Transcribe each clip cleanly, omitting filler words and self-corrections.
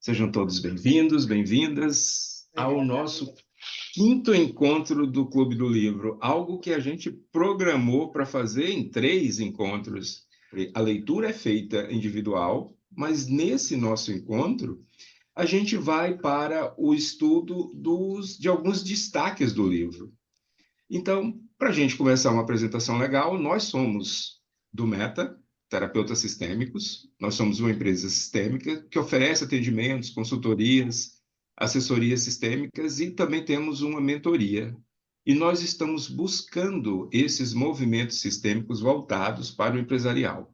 Sejam todos bem-vindos, bem-vindas ao nosso quinto encontro do Clube do Livro, algo que a gente programou para fazer em 3 encontros. A leitura é feita individual, mas nesse nosso encontro, a gente vai para o estudo de alguns destaques do livro. Então, para a gente começar uma apresentação legal, nós somos do Meta, terapeutas sistêmicos. Nós somos uma empresa sistêmica que oferece atendimentos, consultorias, assessorias sistêmicas e também temos uma mentoria. E nós estamos buscando esses movimentos sistêmicos voltados para o empresarial.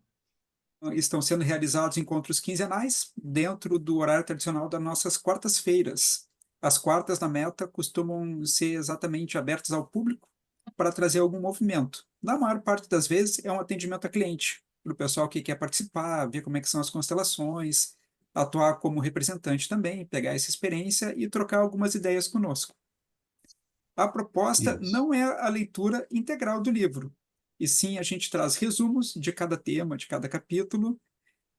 Estão sendo realizados encontros quinzenais dentro do horário tradicional das nossas quartas-feiras. As quartas na Meta costumam ser exatamente abertas ao público para trazer algum movimento. Na maior parte das vezes é um atendimento a cliente, para o pessoal que quer participar, ver como é que são as constelações, atuar como representante também, pegar essa experiência e trocar algumas ideias conosco. A proposta Isso. não é a leitura integral do livro, e sim a gente traz resumos de cada tema, de cada capítulo,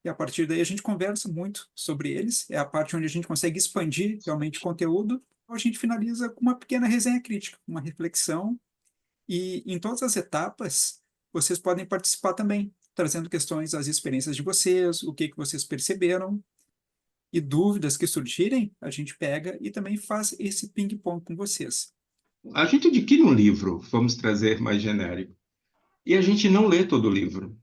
e a partir daí a gente conversa muito sobre eles. É a parte onde a gente consegue expandir realmente o conteúdo. A gente finaliza com uma pequena resenha crítica, uma reflexão, e em todas as etapas vocês podem participar também, trazendo questões das experiências de vocês, o que vocês perceberam, e dúvidas que surgirem, a gente pega e também faz esse ping-pong com vocês. A gente adquire um livro, vamos trazer mais genérico, e a gente não lê todo o livro.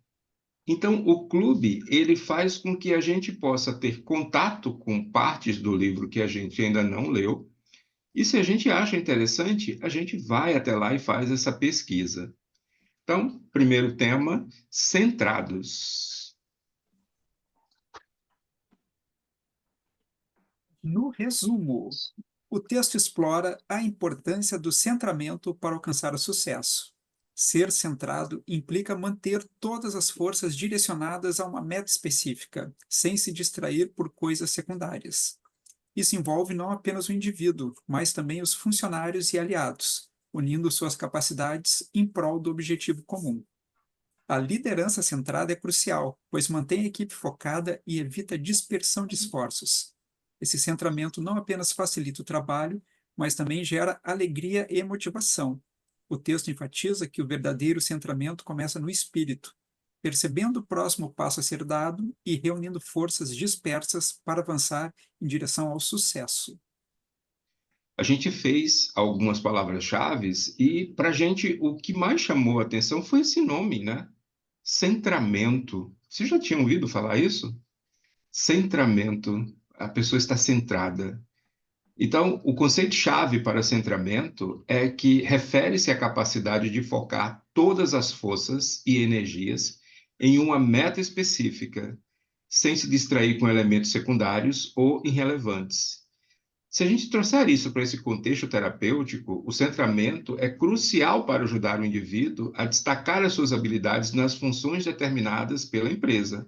Então, o clube, ele faz com que a gente possa ter contato com partes do livro que a gente ainda não leu, e se a gente acha interessante, a gente vai até lá e faz essa pesquisa. Então, primeiro tema, centrados. No resumo, o texto explora a importância do centramento para alcançar o sucesso. Ser centrado implica manter todas as forças direcionadas a uma meta específica, sem se distrair por coisas secundárias. Isso envolve não apenas o indivíduo, mas também os funcionários e aliados, unindo suas capacidades em prol do objetivo comum. A liderança centrada é crucial, pois mantém a equipe focada e evita dispersão de esforços. Esse centramento não apenas facilita o trabalho, mas também gera alegria e motivação. O texto enfatiza que o verdadeiro centramento começa no espírito, percebendo o próximo passo a ser dado e reunindo forças dispersas para avançar em direção ao sucesso. A gente fez algumas palavras-chave e, para a gente, o que mais chamou a atenção foi esse nome, né? Centramento. Você já tinha ouvido falar isso? Centramento. A pessoa está centrada. Então, o conceito-chave para centramento é que refere-se à capacidade de focar todas as forças e energias em uma meta específica, sem se distrair com elementos secundários ou irrelevantes. Se a gente trouxer isso para esse contexto terapêutico, o centramento é crucial para ajudar o indivíduo a destacar as suas habilidades nas funções determinadas pela empresa,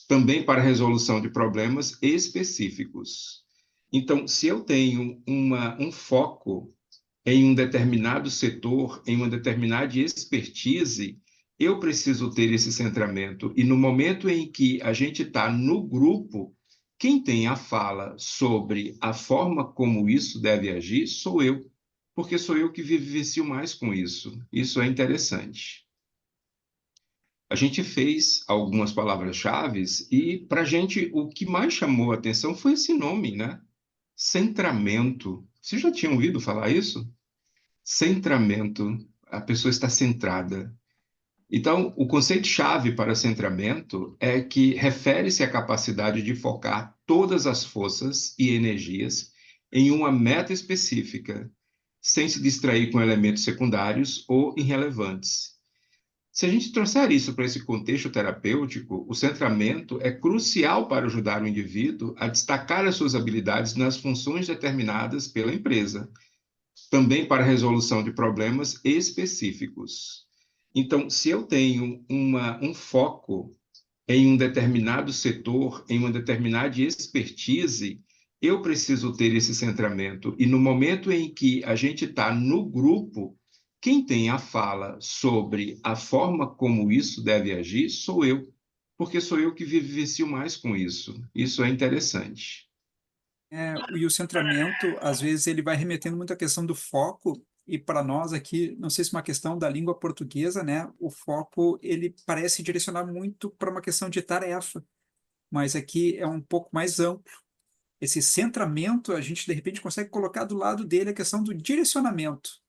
também para a resolução de problemas específicos. Então, se eu tenho um foco em um determinado setor, em uma determinada expertise, eu preciso ter esse centramento. E no momento em que a gente está no grupo, quem tem a fala sobre a forma como isso deve agir sou eu, porque sou eu que vivencio mais com isso. Isso é interessante. A gente fez algumas palavras-chave e, para a gente, o que mais chamou a atenção foi esse nome, né? Centramento. Você já tinha ouvido falar isso? Centramento. A pessoa está centrada. Então, o conceito-chave para centramento é que refere-se à capacidade de focar todas as forças e energias em uma meta específica, sem se distrair com elementos secundários ou irrelevantes. Se a gente trouxer isso para esse contexto terapêutico, o centramento é crucial para ajudar o indivíduo a destacar as suas habilidades nas funções determinadas pela empresa, também para a resolução de problemas específicos. Então, se eu tenho um foco em um determinado setor, em uma determinada expertise, eu preciso ter esse centramento. E no momento em que a gente está no grupo, quem tem a fala sobre a forma como isso deve agir sou eu, porque sou eu que vivencio mais com isso. Isso é interessante. E o centramento, às vezes, ele vai remetendo muito à questão do foco, e para nós aqui, não sei se é uma questão da língua portuguesa, né, o foco ele parece direcionar muito para uma questão de tarefa, mas aqui é um pouco mais amplo. Esse centramento, a gente de repente consegue colocar do lado dele a questão do direcionamento,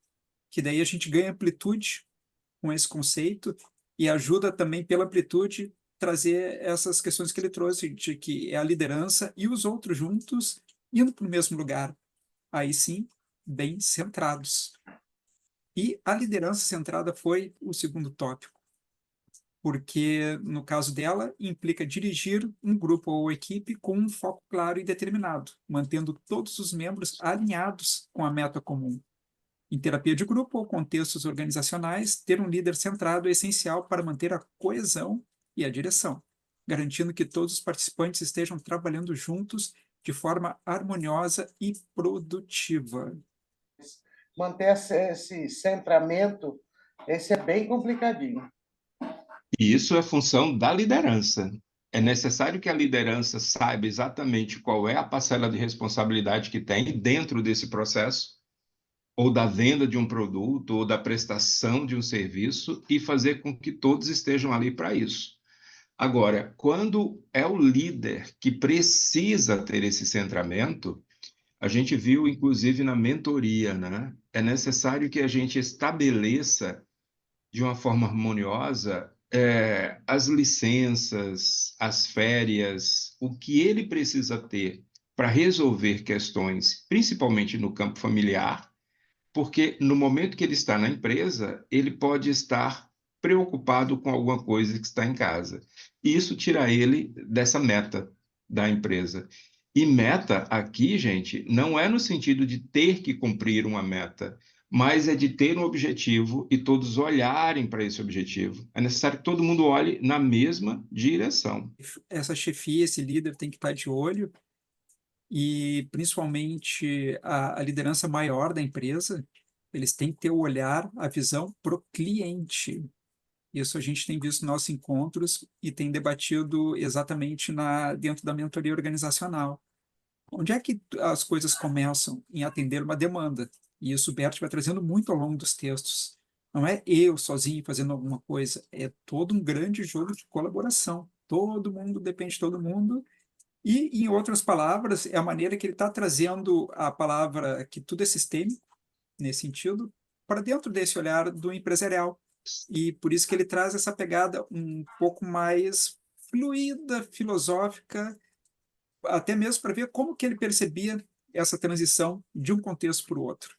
que daí a gente ganha amplitude com esse conceito e ajuda também pela amplitude trazer essas questões que ele trouxe, de que é a liderança e os outros juntos indo para o mesmo lugar, aí sim, bem centrados. E a liderança centrada foi o segundo tópico, porque no caso dela implica dirigir um grupo ou equipe com um foco claro e determinado, mantendo todos os membros alinhados com a meta comum. Em terapia de grupo ou contextos organizacionais, ter um líder centrado é essencial para manter a coesão e a direção, garantindo que todos os participantes estejam trabalhando juntos de forma harmoniosa e produtiva. Manter esse centramento, esse é bem complicadinho. E isso é função da liderança. É necessário que a liderança saiba exatamente qual é a parcela de responsabilidade que tem dentro desse processo, ou da venda de um produto, ou da prestação de um serviço, e fazer com que todos estejam ali para isso. Agora, quando é o líder que precisa ter esse centramento, a gente viu, inclusive, na mentoria, né? É necessário que a gente estabeleça de uma forma harmoniosa as licenças, as férias, o que ele precisa ter para resolver questões, principalmente no campo familiar, porque no momento que ele está na empresa, ele pode estar preocupado com alguma coisa que está em casa. E isso tira ele dessa meta da empresa. E meta aqui, gente, não é no sentido de ter que cumprir uma meta, mas é de ter um objetivo e todos olharem para esse objetivo. É necessário que todo mundo olhe na mesma direção. Essa chefia, esse líder tem que estar de olho e principalmente a liderança maior da empresa, eles têm que ter o olhar, a visão para o cliente. Isso a gente tem visto nos nossos encontros e tem debatido exatamente dentro da mentoria organizacional. Onde é que as coisas começam em atender uma demanda? E isso o Bert vai trazendo muito ao longo dos textos. Não é eu sozinho fazendo alguma coisa, é todo um grande jogo de colaboração. Todo mundo depende de todo mundo. E, em outras palavras, é a maneira que ele está trazendo a palavra que tudo é sistêmico, nesse sentido, para dentro desse olhar do empresarial. E por isso que ele traz essa pegada um pouco mais fluida, filosófica, até mesmo para ver como que ele percebia essa transição de um contexto para o outro.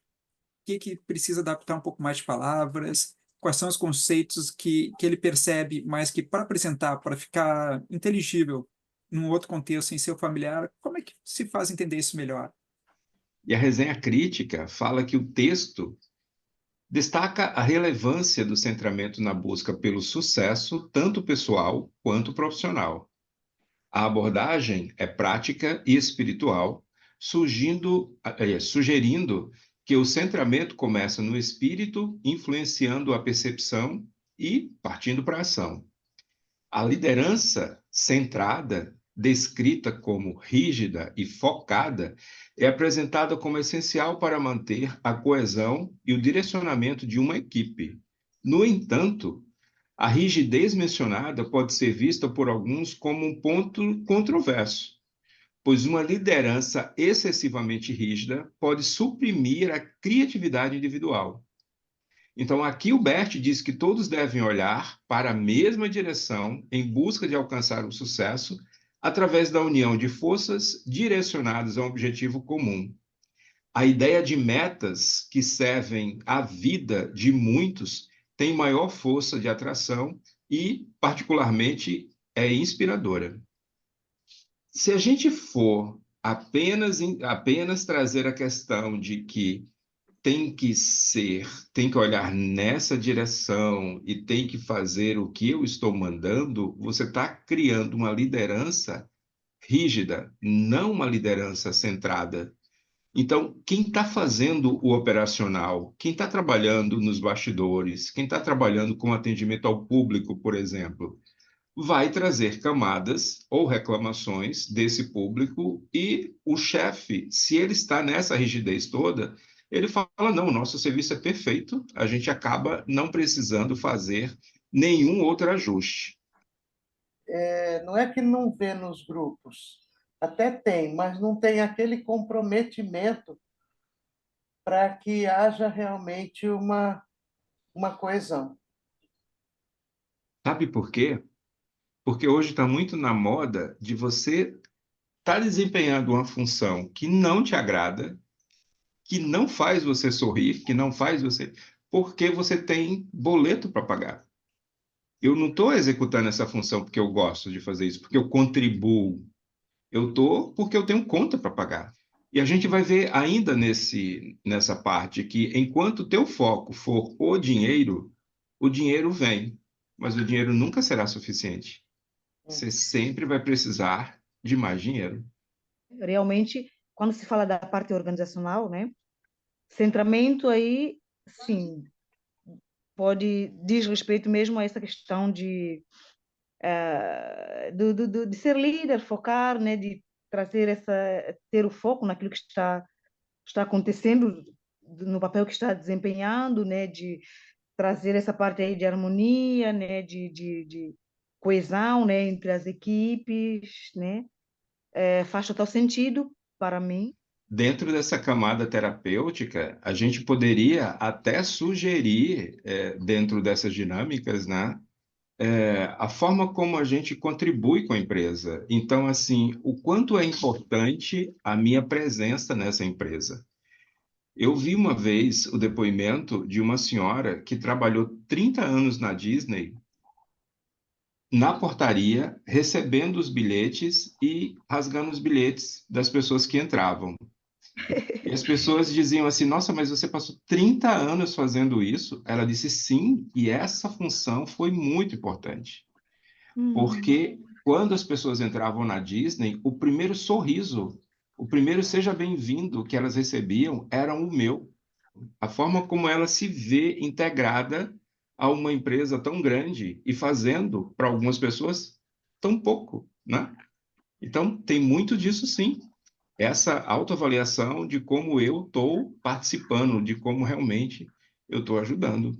O que precisa adaptar um pouco mais de palavras, quais são os conceitos que ele percebe, mas que para apresentar, para ficar inteligível num outro contexto, em seu familiar, como é que se faz entender isso melhor? E a resenha crítica fala que o texto destaca a relevância do centramento na busca pelo sucesso, tanto pessoal quanto profissional. A abordagem é prática e espiritual, sugerindo que o centramento começa no espírito, influenciando a percepção e partindo para a ação. A liderança centrada, descrita como rígida e focada, é apresentada como essencial para manter a coesão e o direcionamento de uma equipe. No entanto, a rigidez mencionada pode ser vista por alguns como um ponto controverso, pois uma liderança excessivamente rígida pode suprimir a criatividade individual. Então, aqui o Bert diz que todos devem olhar para a mesma direção em busca de alcançar o sucesso através da união de forças direcionadas a um objetivo comum. A ideia de metas que servem à vida de muitos tem maior força de atração e, particularmente, é inspiradora. Se a gente for apenas trazer a questão de que tem que olhar nessa direção e tem que fazer o que eu estou mandando, você está criando uma liderança rígida, não uma liderança centrada. Então, quem está fazendo o operacional, quem está trabalhando nos bastidores, quem está trabalhando com atendimento ao público, por exemplo, vai trazer camadas ou reclamações desse público e o chefe, se ele está nessa rigidez toda, ele fala, não, o nosso serviço é perfeito, a gente acaba não precisando fazer nenhum outro ajuste. Não é que não vê nos grupos, até tem, mas não tem aquele comprometimento para que haja realmente uma coesão. Sabe por quê? Porque hoje está muito na moda de você estar desempenhando uma função que não te agrada, que não faz você sorrir, que não faz você, porque você tem boleto para pagar. Eu não estou executando essa função porque eu gosto de fazer isso, porque eu contribuo. Eu estou porque eu tenho conta para pagar. E a gente vai ver ainda nessa parte que enquanto o teu foco for o dinheiro vem, mas o dinheiro nunca será suficiente. Você sempre vai precisar de mais dinheiro. Realmente, quando se fala da parte organizacional, né? Centramento aí, sim, diz respeito mesmo a essa questão de ser líder, focar, né? De trazer ter o foco naquilo que está acontecendo, no papel que está desempenhando, né? De trazer essa parte aí de harmonia, né? De coesão, né? Entre as equipes, né? Faz total sentido para mim. Dentro dessa camada terapêutica, a gente poderia até sugerir, dentro dessas dinâmicas, né, a forma como a gente contribui com a empresa. Então, assim, o quanto é importante a minha presença nessa empresa. Eu vi uma vez o depoimento de uma senhora que trabalhou 30 anos na Disney, na portaria, recebendo os bilhetes e rasgando os bilhetes das pessoas que entravam. E as pessoas diziam assim: Nossa, mas você passou 30 anos fazendo isso? Ela disse: Sim, e essa função foi muito importante. Porque quando as pessoas entravam na Disney, o primeiro sorriso, o primeiro seja bem-vindo que elas recebiam era o meu. A forma como ela se vê integrada a uma empresa tão grande e fazendo para algumas pessoas tão pouco, né? Então, tem muito disso sim. Essa autoavaliação de como eu estou participando, de como realmente eu estou ajudando.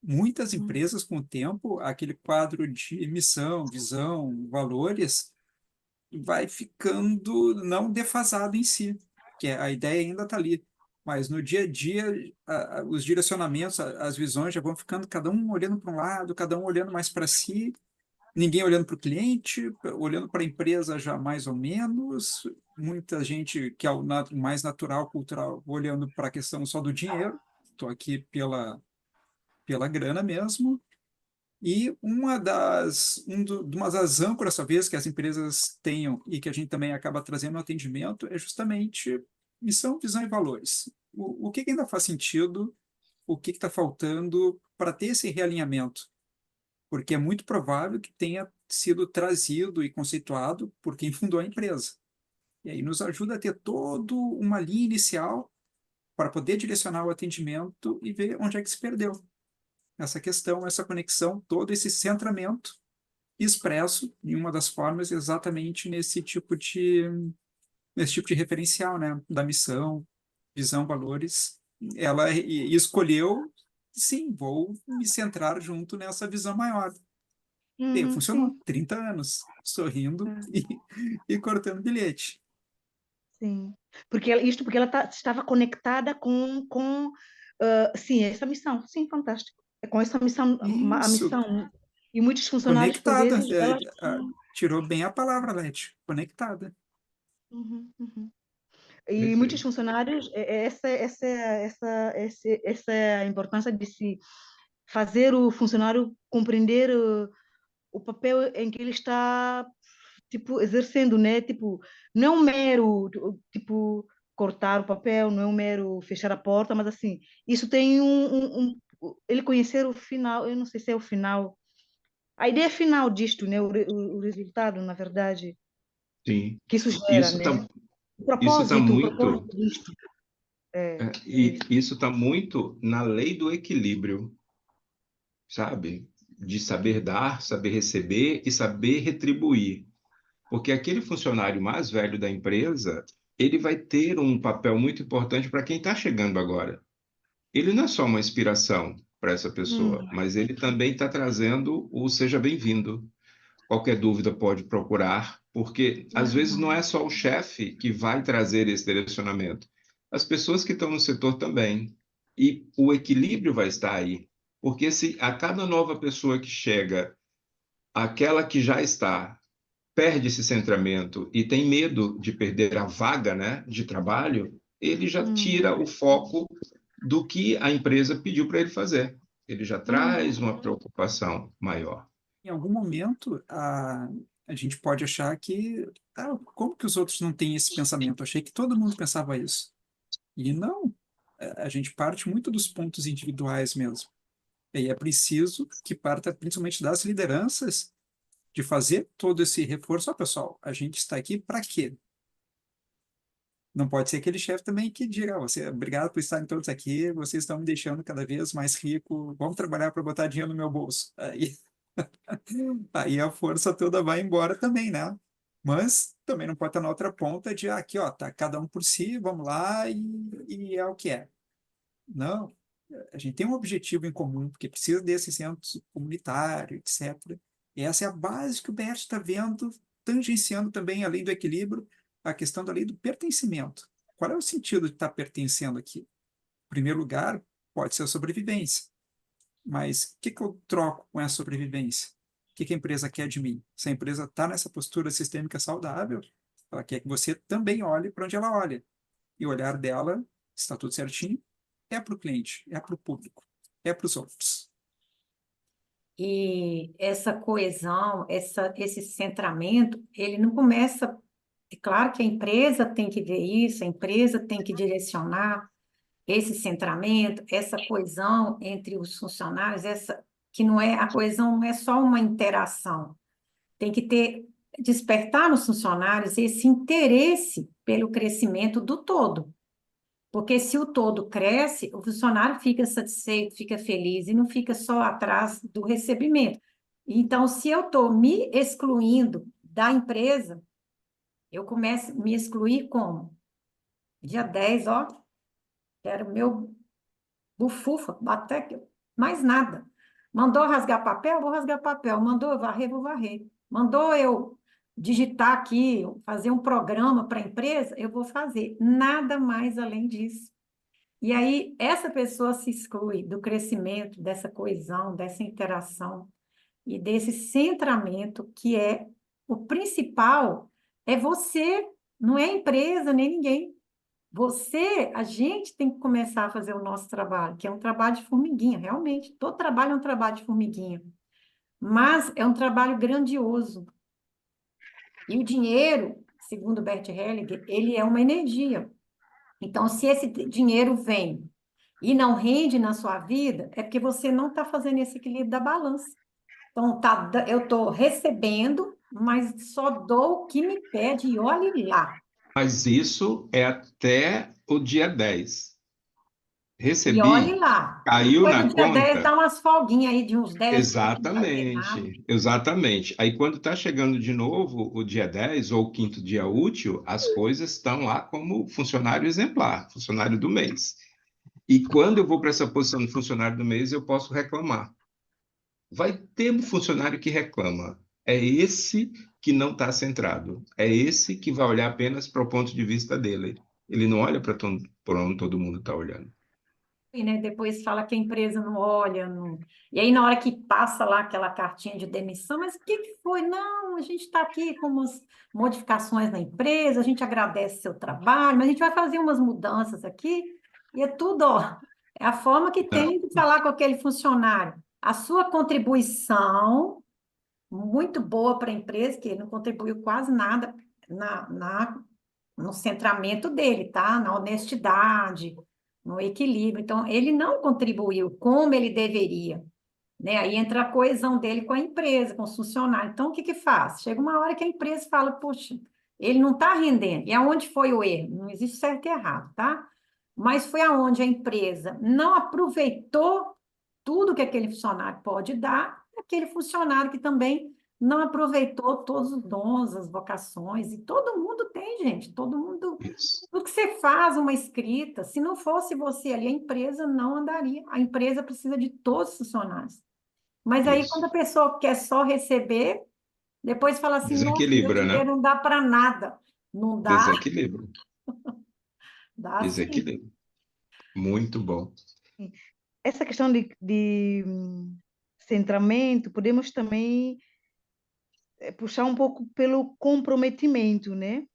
Muitas empresas, com o tempo, aquele quadro de missão, visão, valores, vai ficando não defasado em si, que a ideia ainda está ali. Mas no dia a dia, os direcionamentos, as visões já vão ficando, cada um olhando para um lado, cada um olhando mais para si, ninguém olhando para o cliente, olhando para a empresa já mais ou menos, muita gente que é o mais natural, cultural, olhando para a questão só do dinheiro, estou aqui pela grana mesmo, e uma das âncoras, talvez, que as empresas tenham e que a gente também acaba trazendo no atendimento é justamente missão, visão e valores. O que ainda faz sentido, o que está faltando para ter esse realinhamento? Porque é muito provável que tenha sido trazido e conceituado por quem fundou a empresa. E aí nos ajuda a ter toda uma linha inicial para poder direcionar o atendimento e ver onde é que se perdeu essa questão, essa conexão, todo esse centramento expresso em uma das formas exatamente nesse tipo de referencial, né, da missão, visão, valores. Ela escolheu, sim, vou me centrar junto nessa visão maior. E funcionou, Sim. 30 anos, sorrindo É. e cortando bilhete. Sim, porque ela estava conectada sim, essa missão, sim, fantástico. Com essa missão, a Isso, missão, e muitos funcionários, por conectada. vezes, elas... Tirou bem a palavra, Leti, conectada. Uhum, uhum. E muitos Perfeito. funcionários, essa é a importância de se fazer o funcionário compreender o papel em que ele está tipo, exercendo, né? Tipo, não é um mero, tipo, cortar o papel, não é um mero fechar a porta, mas assim, isso tem ele conhecer o final, eu não sei se é o final, a ideia final disto, né? O resultado, na verdade, Sim. que isso gera, Isso né? tá, isso tá O propósito muito, disto. É e isso. isso está muito na lei do equilíbrio, sabe? de saber dar, saber receber e saber retribuir. Porque aquele funcionário mais velho da empresa, ele vai ter um papel muito importante para quem está chegando agora. Ele não é só uma inspiração para essa pessoa, mas ele também está trazendo o seja bem-vindo. Qualquer dúvida pode procurar, porque às vezes não é só o chefe que vai trazer esse direcionamento. As pessoas que estão no setor também. E o equilíbrio vai estar aí. Porque se a cada nova pessoa que chega, aquela que já está, perde esse centramento e tem medo de perder a vaga, né, de trabalho, ele já tira o foco do que a empresa pediu para ele fazer. Ele já traz uma preocupação maior. Em algum momento, a gente pode achar que, como que os outros não têm esse pensamento? Eu achei que todo mundo pensava isso. E não, a gente parte muito dos pontos individuais mesmo. E é preciso que parta principalmente das lideranças de fazer todo esse reforço. Ó, pessoal, a gente está aqui para quê? Não pode ser aquele chefe também que diga, obrigado por estarem todos aqui, vocês estão me deixando cada vez mais rico, vamos trabalhar para botar dinheiro no meu bolso. Aí a força toda vai embora também, né? Mas também não pode estar na outra ponta de aqui, ó, tá cada um por si, vamos lá e é o que é. Não, a gente tem um objetivo em comum, porque precisa desse centro comunitário, etc. E essa é a base que o BERT está vendo, tangenciando também, além do equilíbrio, a questão da lei do pertencimento. Qual é o sentido de estar pertencendo aqui? Em primeiro lugar, pode ser a sobrevivência. Mas o que eu troco com essa sobrevivência? O que a empresa quer de mim? Se a empresa está nessa postura sistêmica saudável, ela quer que você também olhe para onde ela olha. E o olhar dela está tudo certinho, é para o cliente, é para o público, é para os outros. E essa coesão, esse centramento, ele não começa... É claro que a empresa tem que ver isso, a empresa tem que direcionar esse centramento, essa coesão entre os funcionários, que não é, a coesão não é só uma interação, tem que despertar nos funcionários esse interesse pelo crescimento do todo. Porque se o todo cresce, o funcionário fica satisfeito, fica feliz e não fica só atrás do recebimento. Então, se eu estou me excluindo da empresa, eu começo a me excluir como? Dia 10, ó, quero meu bufufa, até que mais nada. Mandou rasgar papel? Vou rasgar papel. Mandou eu varrer? Vou varrer. Mandou eu digitar aqui, fazer um programa para a empresa? Eu vou fazer. Nada mais além disso. E aí, essa pessoa se exclui do crescimento, dessa coesão, dessa interação e desse centramento que é o principal, é você, não é a empresa, nem ninguém. A gente tem que começar a fazer o nosso trabalho, que é um trabalho de formiguinha, realmente. Todo trabalho é um trabalho de formiguinha. Mas é um trabalho grandioso. E o dinheiro, segundo Bert Hellinger, ele é uma energia. Então, se esse dinheiro vem e não rende na sua vida, é porque você não está fazendo esse equilíbrio da balança. Então, eu estou recebendo, mas só dou o que me pede e olhe lá. Mas isso é até o dia 10. E Recebi, olhe lá. caiu Depois na do dia 10, conta. dá umas folguinhas aí de uns 10 dias, não fazer nada. Exatamente, exatamente. Aí quando está chegando de novo o dia 10 ou o quinto dia útil, as coisas estão lá como funcionário exemplar, funcionário do mês. E quando eu vou para essa posição de funcionário do mês, eu posso reclamar. Vai ter um funcionário que reclama. É esse que não está centrado. É esse que vai olhar apenas para o ponto de vista dele. Ele não olha para onde todo mundo está olhando. Né? Depois fala que a empresa não olha. Não... E aí, na hora que passa lá aquela cartinha de demissão, mas o que foi? Não, a gente está aqui com umas modificações na empresa, a gente agradece seu trabalho, mas a gente vai fazer umas mudanças aqui, e é tudo, ó, é a forma que tem de falar com aquele funcionário. A sua contribuição, muito boa para a empresa, que ele não contribuiu quase nada no centramento dele, tá? Na honestidade, no equilíbrio. Então, ele não contribuiu como ele deveria, né? Aí entra a coesão dele com a empresa, com os funcionários. Então, o que faz? Chega uma hora que a empresa fala, poxa, ele não está rendendo. E aonde foi o erro? Não existe certo e errado, tá? Mas foi aonde a empresa não aproveitou tudo que aquele funcionário pode dar aquele funcionário que também não aproveitou todos os dons, as vocações, e todo mundo tem, gente, todo mundo. Isso. Tudo que você faz, uma escrita, se não fosse você ali, a empresa não andaria. A empresa precisa de todos os funcionários. Mas aí, quando a Isso. pessoa quer só receber, depois fala assim, nossa, meu Desequilibra, né? dinheiro não dá para nada. Não dá, Desequilíbrio. dá sim. Desequilíbrio. Muito bom. Essa questão de centramento, podemos também puxar um pouco pelo comprometimento, né?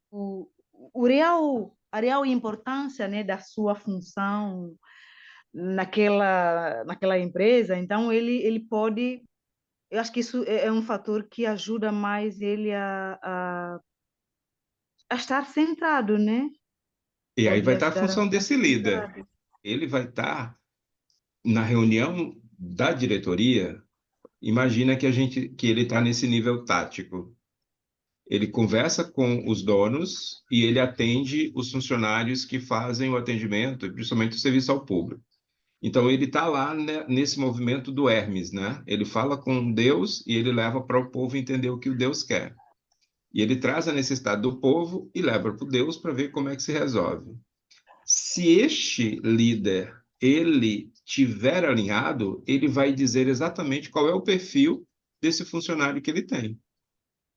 A real importância, né, da sua função naquela empresa. Então, ele pode. Eu acho que isso é um fator que ajuda mais ele a estar centrado, né? E aí Pode vai estar a ajudar a função estar desse líder. centrado. Ele vai estar na reunião da diretoria. Imagina que ele está nesse nível tático. Ele conversa com os donos e ele atende os funcionários que fazem o atendimento, principalmente o serviço ao público. Então ele está lá, né, nesse movimento do Hermes, né? Ele fala com Deus e ele leva para o povo entender o que o Deus quer. E ele traz a necessidade do povo e leva para o Deus para ver como é que se resolve. Se este líder ele tiver alinhado, ele vai dizer exatamente qual é o perfil desse funcionário que ele tem,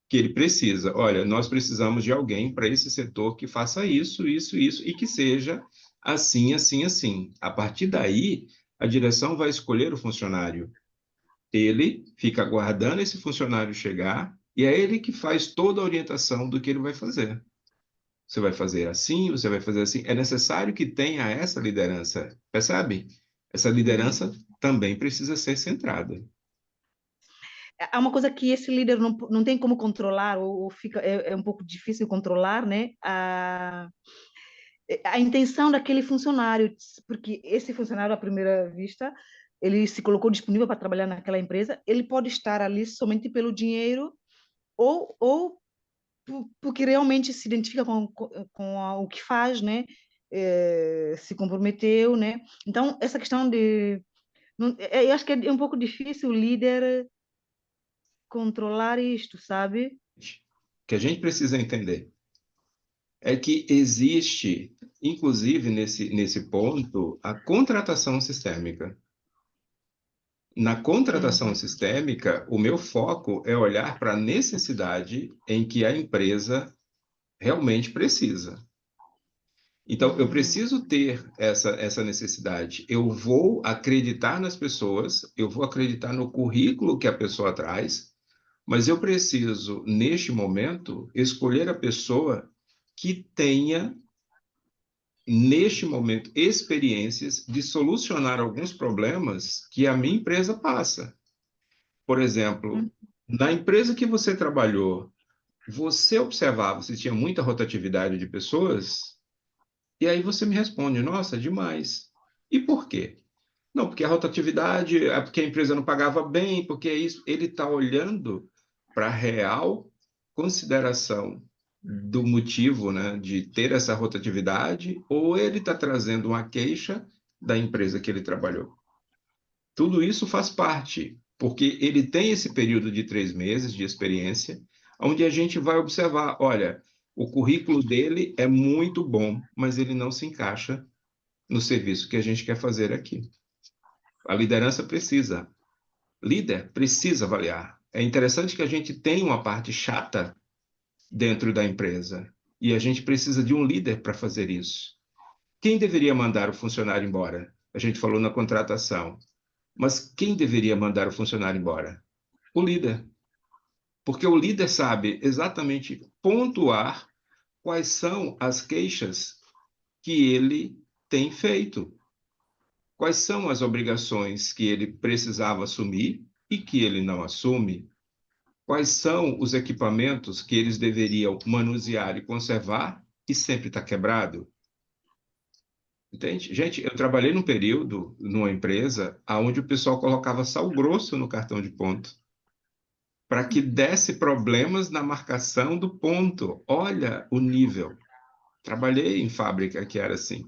que ele precisa. Olha, nós precisamos de alguém para esse setor que faça isso, isso, isso e que seja assim, assim, assim. A partir daí, a direção vai escolher o funcionário. Ele fica aguardando esse funcionário chegar e é ele que faz toda a orientação do que ele vai fazer. Você vai fazer assim, você vai fazer assim. É necessário que tenha essa liderança, percebe? Essa liderança também precisa ser centrada. É uma coisa que esse líder não tem como controlar, ou fica, é um pouco difícil controlar, né? A intenção daquele funcionário, porque esse funcionário, à primeira vista, ele se colocou disponível para trabalhar naquela empresa, ele pode estar ali somente pelo dinheiro ou porque realmente se identifica com o que faz, né? Se comprometeu, né? Então, essa questão de... eu acho que é um pouco difícil o líder controlar isto, sabe? O que a gente precisa entender é que existe, inclusive nesse ponto, a contratação sistêmica. Na contratação Uhum. sistêmica, o meu foco é olhar para a necessidade em que a empresa realmente precisa. Então, eu preciso ter essa necessidade. Eu vou acreditar nas pessoas, eu vou acreditar no currículo que a pessoa traz, mas eu preciso, neste momento, escolher a pessoa que tenha, neste momento, experiências de solucionar alguns problemas que a minha empresa passa. Por exemplo, Uhum. na empresa que você trabalhou, você observava se tinha muita rotatividade de pessoas? E aí você me responde, nossa, demais. E por quê? Não, porque a rotatividade, é porque a empresa não pagava bem, porque é isso. Ele está olhando para a real consideração do motivo, né, de ter essa rotatividade, ou ele está trazendo uma queixa da empresa que ele trabalhou. Tudo isso faz parte, porque ele tem esse período de 3 meses de experiência, onde a gente vai observar, olha, o currículo dele é muito bom, mas ele não se encaixa no serviço que a gente quer fazer aqui. A liderança precisa, líder precisa avaliar. É interessante que a gente tenha uma parte chata dentro da empresa, e a gente precisa de um líder para fazer isso. Quem deveria mandar o funcionário embora? A gente falou na contratação. Mas quem deveria mandar o funcionário embora? O líder. Porque o líder sabe exatamente pontuar quais são as queixas que ele tem feito, quais são as obrigações que ele precisava assumir e que ele não assume, quais são os equipamentos que eles deveriam manusear e conservar e sempre está quebrado. Entende? Gente, eu trabalhei num período numa empresa onde o pessoal colocava sal grosso no cartão de ponto para que desse problemas na marcação do ponto. Olha o nível. Trabalhei em fábrica que era assim.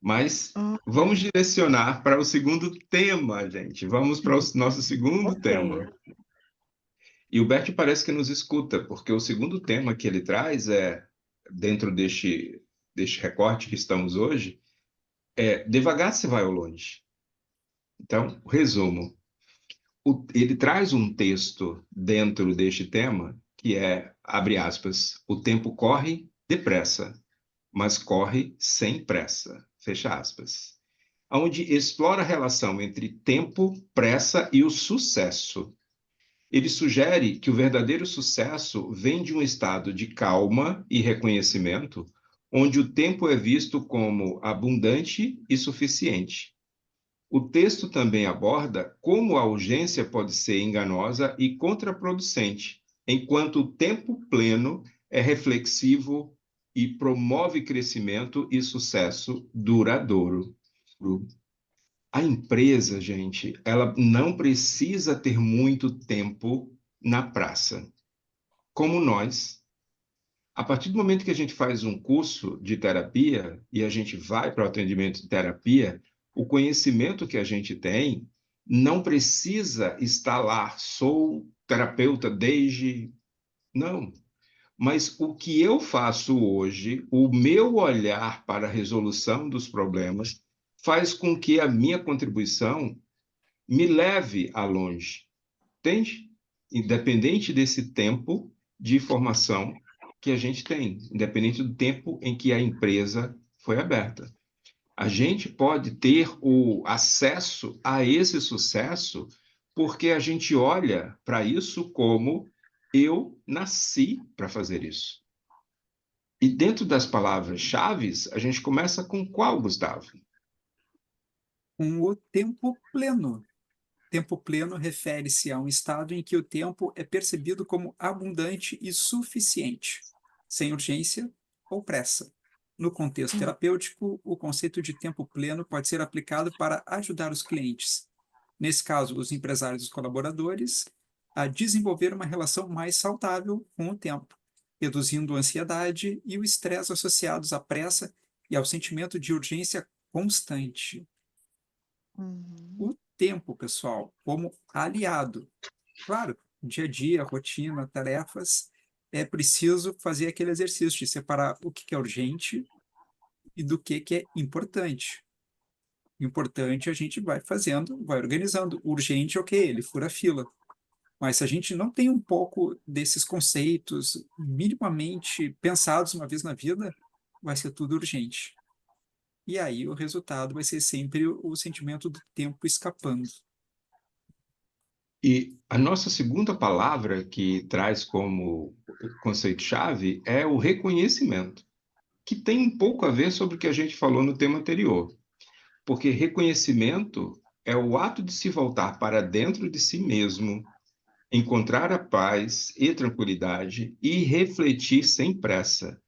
Mas Ah, vamos direcionar para o segundo tema, gente. Vamos para o nosso segundo Ok. tema. E o Bert parece que nos escuta, porque o segundo tema que ele traz é, dentro deste recorte que estamos hoje, é devagar se vai ao longe. Então, resumo. Ele traz um texto dentro deste tema que é, abre aspas, o tempo corre depressa, mas corre sem pressa, fecha aspas. Onde explora a relação entre tempo, pressa e o sucesso. Ele sugere que o verdadeiro sucesso vem de um estado de calma e reconhecimento, onde o tempo é visto como abundante e suficiente. O texto também aborda como a urgência pode ser enganosa e contraproducente, enquanto o tempo pleno é reflexivo e promove crescimento e sucesso duradouro. A empresa, gente, ela não precisa ter muito tempo na praça. Como nós, a partir do momento que a gente faz um curso de terapia e a gente vai para o atendimento de terapia, o conhecimento que a gente tem não precisa estar lá, sou terapeuta desde. Não. Mas o que eu faço hoje, o meu olhar para a resolução dos problemas, faz com que a minha contribuição me leve a longe, entende? Independente desse tempo de formação que a gente tem, independente do tempo em que a empresa foi aberta. A gente pode ter o acesso a esse sucesso porque a gente olha para isso como eu nasci para fazer isso. E dentro das palavras-chave, a gente começa com qual, Gustavo? Com o tempo pleno. Tempo pleno refere-se a um estado em que o tempo é percebido como abundante e suficiente, sem urgência ou pressa. No contexto terapêutico, o conceito de tempo pleno pode ser aplicado para ajudar os clientes, nesse caso, os empresários e os colaboradores, a desenvolver uma relação mais saudável com o tempo, reduzindo a ansiedade e o estresse associados à pressa e ao sentimento de urgência constante. uhum. O tempo, pessoal, como aliado. Claro, dia a dia, rotina, tarefas, é preciso fazer aquele exercício de separar o que é urgente e do que é importante. Importante a gente vai fazendo, vai organizando. Urgente é o que? Ele fura a fila. Mas se a gente não tem um pouco desses conceitos minimamente pensados uma vez na vida, vai ser tudo urgente. E aí o resultado vai ser sempre o sentimento do tempo escapando. E a nossa segunda palavra que traz como conceito-chave é o reconhecimento, que tem um pouco a ver sobre o que a gente falou no tema anterior. Porque reconhecimento é o ato de se voltar para dentro de si mesmo, encontrar a paz e tranquilidade e refletir sem pressa.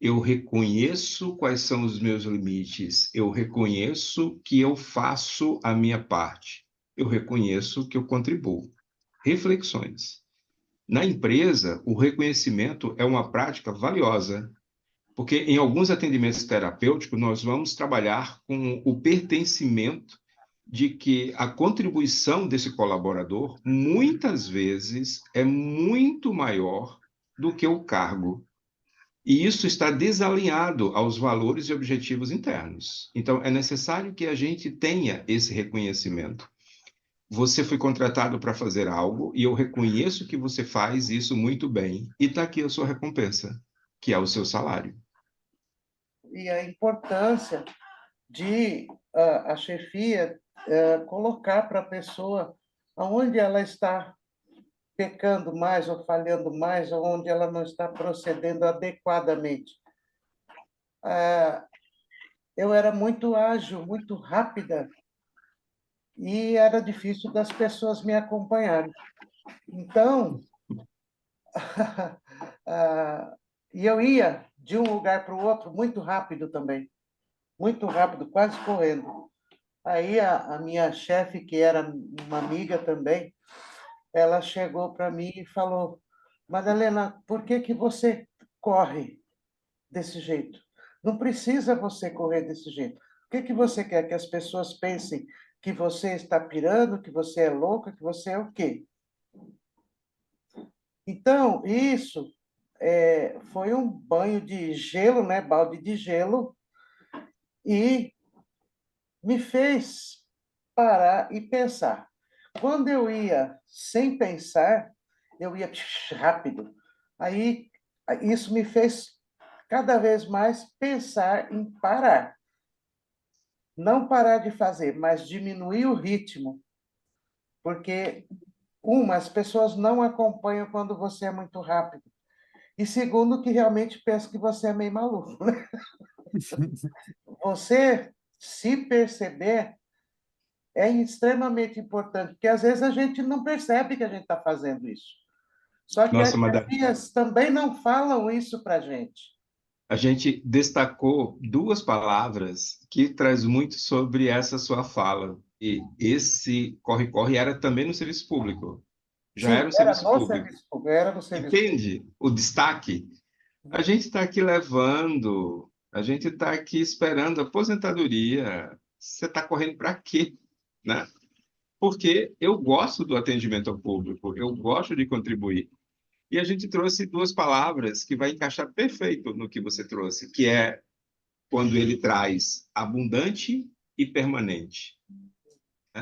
Eu reconheço quais são os meus limites, eu reconheço que eu faço a minha parte, eu reconheço que eu contribuo. Reflexões. Na empresa, o reconhecimento é uma prática valiosa, porque em alguns atendimentos terapêuticos nós vamos trabalhar com o pertencimento de que a contribuição desse colaborador muitas vezes é muito maior do que o cargo. E isso está desalinhado aos valores e objetivos internos. Então, é necessário que a gente tenha esse reconhecimento. Você foi contratado para fazer algo e eu reconheço que você faz isso muito bem. E está aqui a sua recompensa, que é o seu salário. E a importância de a chefia colocar para a pessoa aonde ela está pecando mais ou falhando mais, ou onde ela não está procedendo adequadamente. Eu era muito ágil, muito rápida, e era difícil das pessoas me acompanharem. Então, e eu ia de um lugar para o outro muito rápido também, muito rápido, quase correndo. Aí a minha chefe, que era uma amiga também, ela chegou para mim e falou: Madalena, por que que você corre desse jeito? Não precisa você correr desse jeito. Por que você quer? Que as pessoas pensem que você está pirando, que você é louca, que você é o quê? Então, isso foi um banho de gelo, né? Balde de gelo, e me fez parar e pensar. Quando eu ia sem pensar, eu ia rápido. Aí, isso me fez cada vez mais pensar em parar. Não parar de fazer, mas diminuir o ritmo, porque, as pessoas não acompanham quando você é muito rápido. E segundo, que realmente pensam que você é meio maluco, né? Você se perceber é extremamente importante, porque às vezes a gente não percebe que a gente está fazendo isso. Só que as Nossa, Madalena, chefias também não falam isso para a gente. a gente destacou duas palavras que traz muito sobre essa sua fala. E esse corre-corre era também no serviço público. Já Sim, era no serviço público. era no serviço público. Entende o destaque? A gente está aqui levando, a gente está aqui esperando a aposentadoria. Você está correndo para quê? Né? Porque eu gosto do atendimento ao público, eu gosto de contribuir. E a gente trouxe duas palavras que vai encaixar perfeito no que você trouxe, que é quando ele traz abundante e permanente.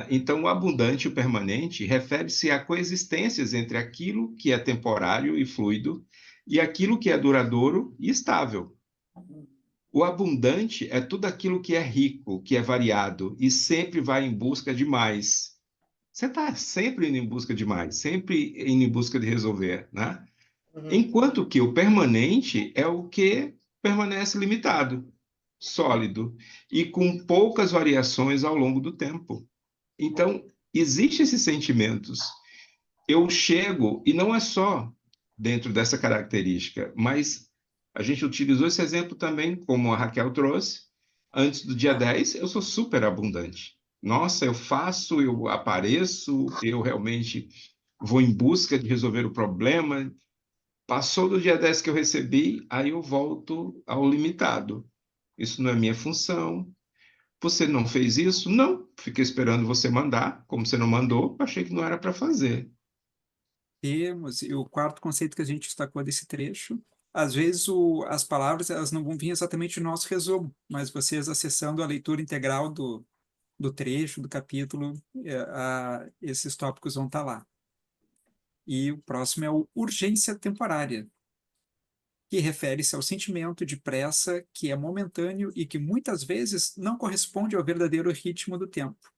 Então, o abundante e o permanente refere-se a coexistências entre aquilo que é temporário e fluido e aquilo que é duradouro e estável. O abundante é tudo aquilo que é rico, que é variado e sempre vai em busca de mais. Você está sempre indo em busca de mais, sempre indo em busca de resolver, né? Uhum. Enquanto que o permanente é o que permanece limitado, sólido e com poucas variações ao longo do tempo. Então, existem esses sentimentos. Eu chego, e não é só dentro dessa característica, mas a gente utilizou esse exemplo também, como a Raquel trouxe. Antes do dia 10, eu sou super abundante. Nossa, eu faço, eu apareço, eu realmente vou em busca de resolver o problema. Passou do dia 10 que eu recebi, aí eu volto ao limitado. Isso não é minha função. Você não fez isso? Não. Fiquei esperando você mandar. Como você não mandou, achei que não era para fazer. Temos, e o quarto conceito que a gente destacou desse trecho, às vezes as palavras elas não vão vir exatamente no nosso resumo, mas vocês acessando a leitura integral do trecho, do capítulo, esses tópicos vão estar lá. E o próximo é o urgência temporária, que refere-se ao sentimento de pressa que é momentâneo e que muitas vezes não corresponde ao verdadeiro ritmo do tempo.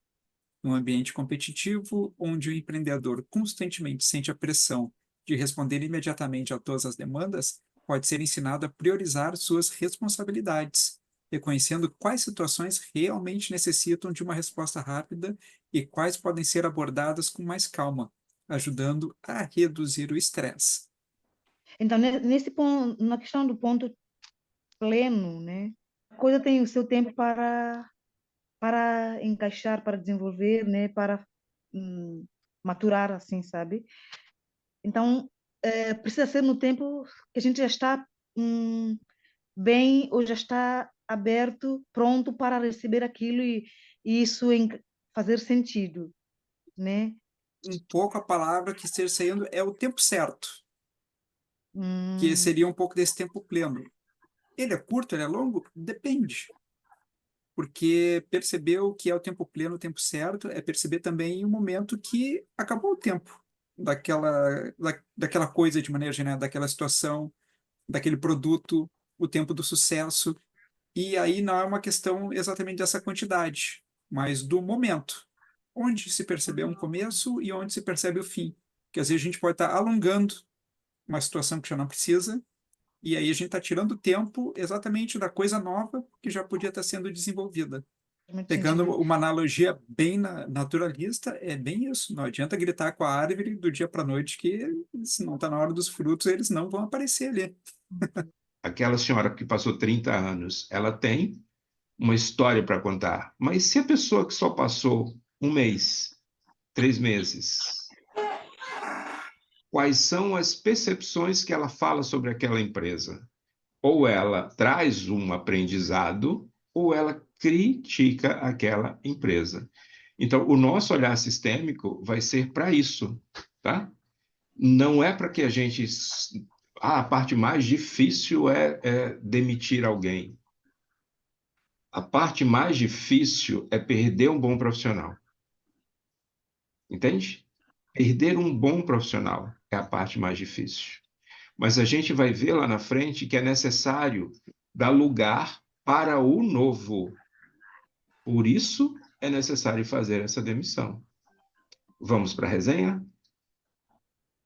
Num ambiente competitivo, onde o empreendedor constantemente sente a pressão de responder imediatamente a todas as demandas, pode ser ensinado a priorizar suas responsabilidades, reconhecendo quais situações realmente necessitam de uma resposta rápida e quais podem ser abordadas com mais calma, ajudando a reduzir o estresse. Então, nesse ponto, na questão do ponto pleno, né? A coisa tem o seu tempo para encaixar, para desenvolver, né? Para maturar, assim, sabe? Então, precisa ser no tempo que a gente já está bem ou já está aberto, pronto para receber aquilo e isso fazer sentido, né? Um pouco a palavra que esteja saindo é o tempo certo, que Hum, seria um pouco desse tempo pleno. Ele é curto, ele é longo? Depende. Porque perceber o que é o tempo pleno, o tempo certo, é perceber também o momento que acabou o tempo daquela coisa de maneira geral, daquela situação, daquele produto, o tempo do sucesso. E aí não é uma questão exatamente dessa quantidade, mas do momento, onde se percebe um começo e onde se percebe o fim. Porque às vezes a gente pode estar alongando uma situação que já não precisa, e aí a gente está tirando tempo exatamente da coisa nova que já podia estar sendo desenvolvida. faz muito Pegando sentido. uma analogia bem naturalista, é bem isso. Não adianta gritar com a árvore do dia para a noite que, se não está na hora dos frutos, eles não vão aparecer ali. Aquela senhora que passou 30 anos, ela tem uma história para contar. Mas se a pessoa que só passou um mês, 3 meses, quais são as percepções que ela fala sobre aquela empresa? Ou ela traz um aprendizado, ou ela critica aquela empresa. Então, o nosso olhar sistêmico vai ser para isso, tá? Não é para que a gente... a parte mais difícil é demitir alguém. A parte mais difícil é perder um bom profissional. Entende? Perder um bom profissional é a parte mais difícil. Mas a gente vai ver lá na frente que é necessário dar lugar para o novo. Por isso é necessário fazer essa demissão. Vamos para a resenha?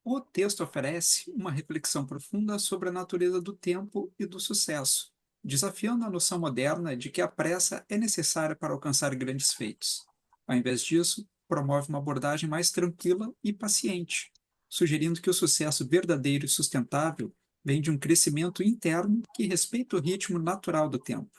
O texto oferece uma reflexão profunda sobre a natureza do tempo e do sucesso, desafiando a noção moderna de que a pressa é necessária para alcançar grandes feitos. Ao invés disso, promove uma abordagem mais tranquila e paciente, sugerindo que o sucesso verdadeiro e sustentável vem de um crescimento interno que respeita o ritmo natural do tempo.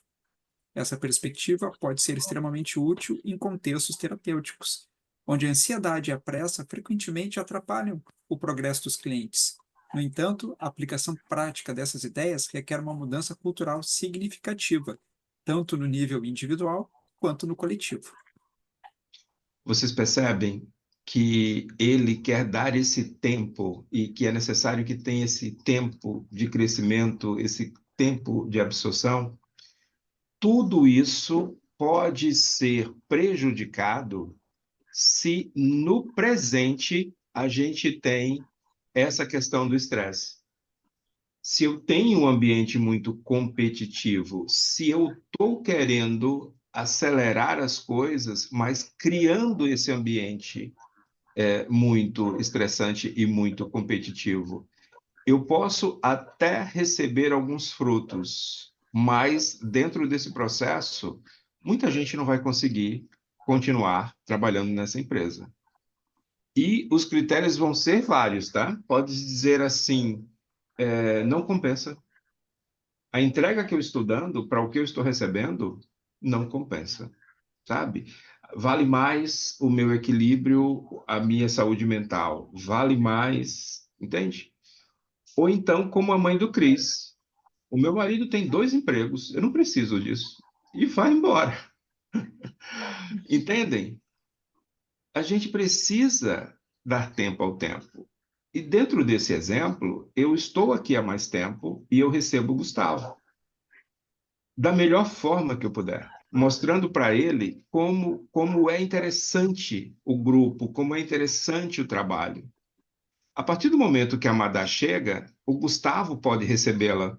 Essa perspectiva pode ser extremamente útil em contextos terapêuticos, onde a ansiedade e a pressa frequentemente atrapalham o progresso dos clientes. No entanto, a aplicação prática dessas ideias requer uma mudança cultural significativa, tanto no nível individual quanto no coletivo. Vocês percebem que ele quer dar esse tempo e que é necessário que tenha esse tempo de crescimento, esse tempo de absorção? Tudo isso pode ser prejudicado se no presente a gente tem essa questão do estresse. Se eu tenho um ambiente muito competitivo, se eu estou querendo acelerar as coisas, mas criando esse ambiente muito estressante e muito competitivo, eu posso até receber alguns frutos, mas dentro desse processo, muita gente não vai conseguir continuar trabalhando nessa empresa. E os critérios vão ser vários, tá? Pode dizer assim, não compensa. A entrega que eu estou dando para o que eu estou recebendo não compensa, sabe? Vale mais o meu equilíbrio, a minha saúde mental. Vale mais, entende? Ou então, como a mãe do Cris. O meu marido tem 2 empregos, eu não preciso disso. E vai embora. Entendem? A gente precisa dar tempo ao tempo. E dentro desse exemplo, eu estou aqui há mais tempo e eu recebo o Gustavo da melhor forma que eu puder, mostrando para ele como é interessante o grupo, como é interessante o trabalho. A partir do momento que a Madá chega, o Gustavo pode recebê-la.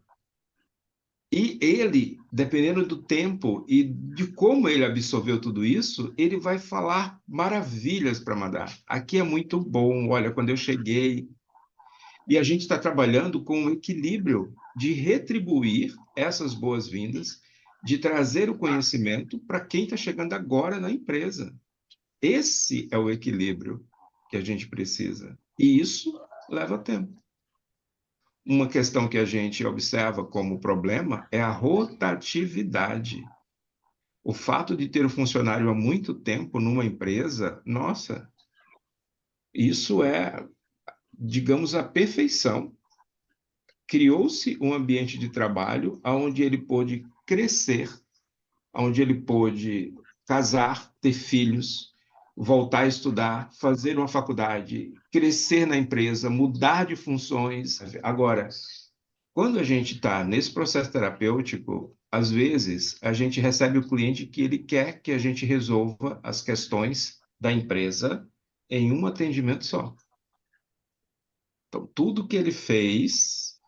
E ele, dependendo do tempo e de como ele absorveu tudo isso, ele vai falar maravilhas para Madá. Aqui é muito bom, olha, quando eu cheguei. E a gente está trabalhando com um equilíbrio de retribuir essas boas-vindas, de trazer o conhecimento para quem está chegando agora na empresa. Esse é o equilíbrio que a gente precisa. E isso leva tempo. Uma questão que a gente observa como problema é a rotatividade. O fato de ter um funcionário há muito tempo numa empresa, nossa, isso é, digamos, a perfeição. Criou-se um ambiente de trabalho onde ele pôde crescer, onde ele pôde casar, ter filhos, voltar a estudar, fazer uma faculdade, crescer na empresa, mudar de funções. Agora, quando a gente está nesse processo terapêutico, às vezes a gente recebe o cliente que ele quer que a gente resolva as questões da empresa em um atendimento só. Então, tudo que ele fez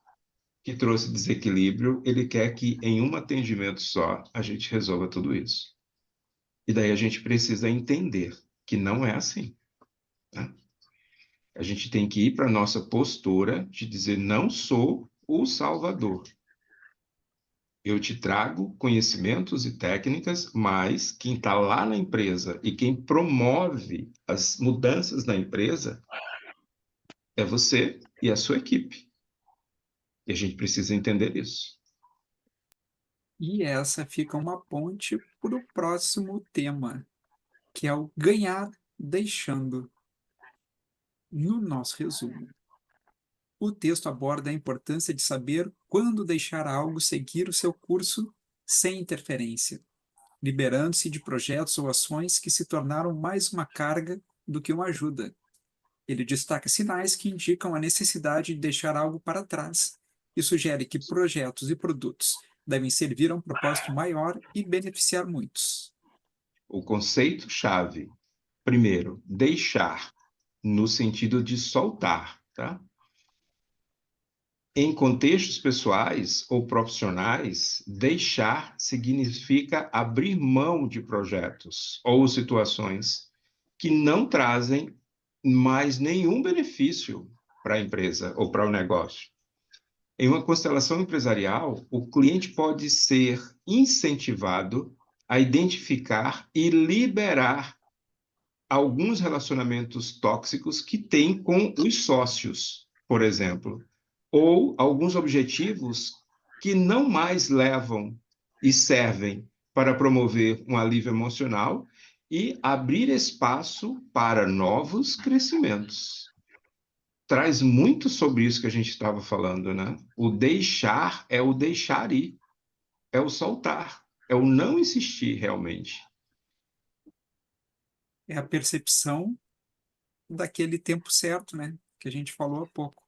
que trouxe desequilíbrio, ele quer que em um atendimento só a gente resolva tudo isso. E daí a gente precisa entender que não é assim. Tá? A gente tem que ir para a nossa postura de dizer, não sou o Salvador. Eu te trago conhecimentos e técnicas, mas quem está lá na empresa e quem promove as mudanças na empresa é você e a sua equipe. E a gente precisa entender isso. E essa fica uma ponte para o próximo tema, que é o ganhar deixando. No nosso resumo, o texto aborda a importância de saber quando deixar algo seguir o seu curso sem interferência. liberando-se de projetos ou ações que se tornaram mais uma carga do que uma ajuda. Ele destaca sinais que indicam a necessidade de deixar algo para trás e sugere que projetos e produtos devem servir a um propósito maior e beneficiar muitos. O conceito-chave, primeiro, deixar, no sentido de soltar, tá? Em contextos pessoais ou profissionais, deixar significa abrir mão de projetos ou situações que não trazem mais nenhum benefício para a empresa ou para o negócio. Em uma constelação empresarial, o cliente pode ser incentivado a identificar e liberar alguns relacionamentos tóxicos que tem com os sócios, por exemplo, ou alguns objetivos que não mais levam e servem para promover um alívio emocional e abrir espaço para novos crescimentos. Traz muito sobre isso que a gente estava falando, né? O deixar é o deixar ir, é o soltar, é o não insistir realmente. É a percepção daquele tempo certo, né? Que a gente falou há pouco,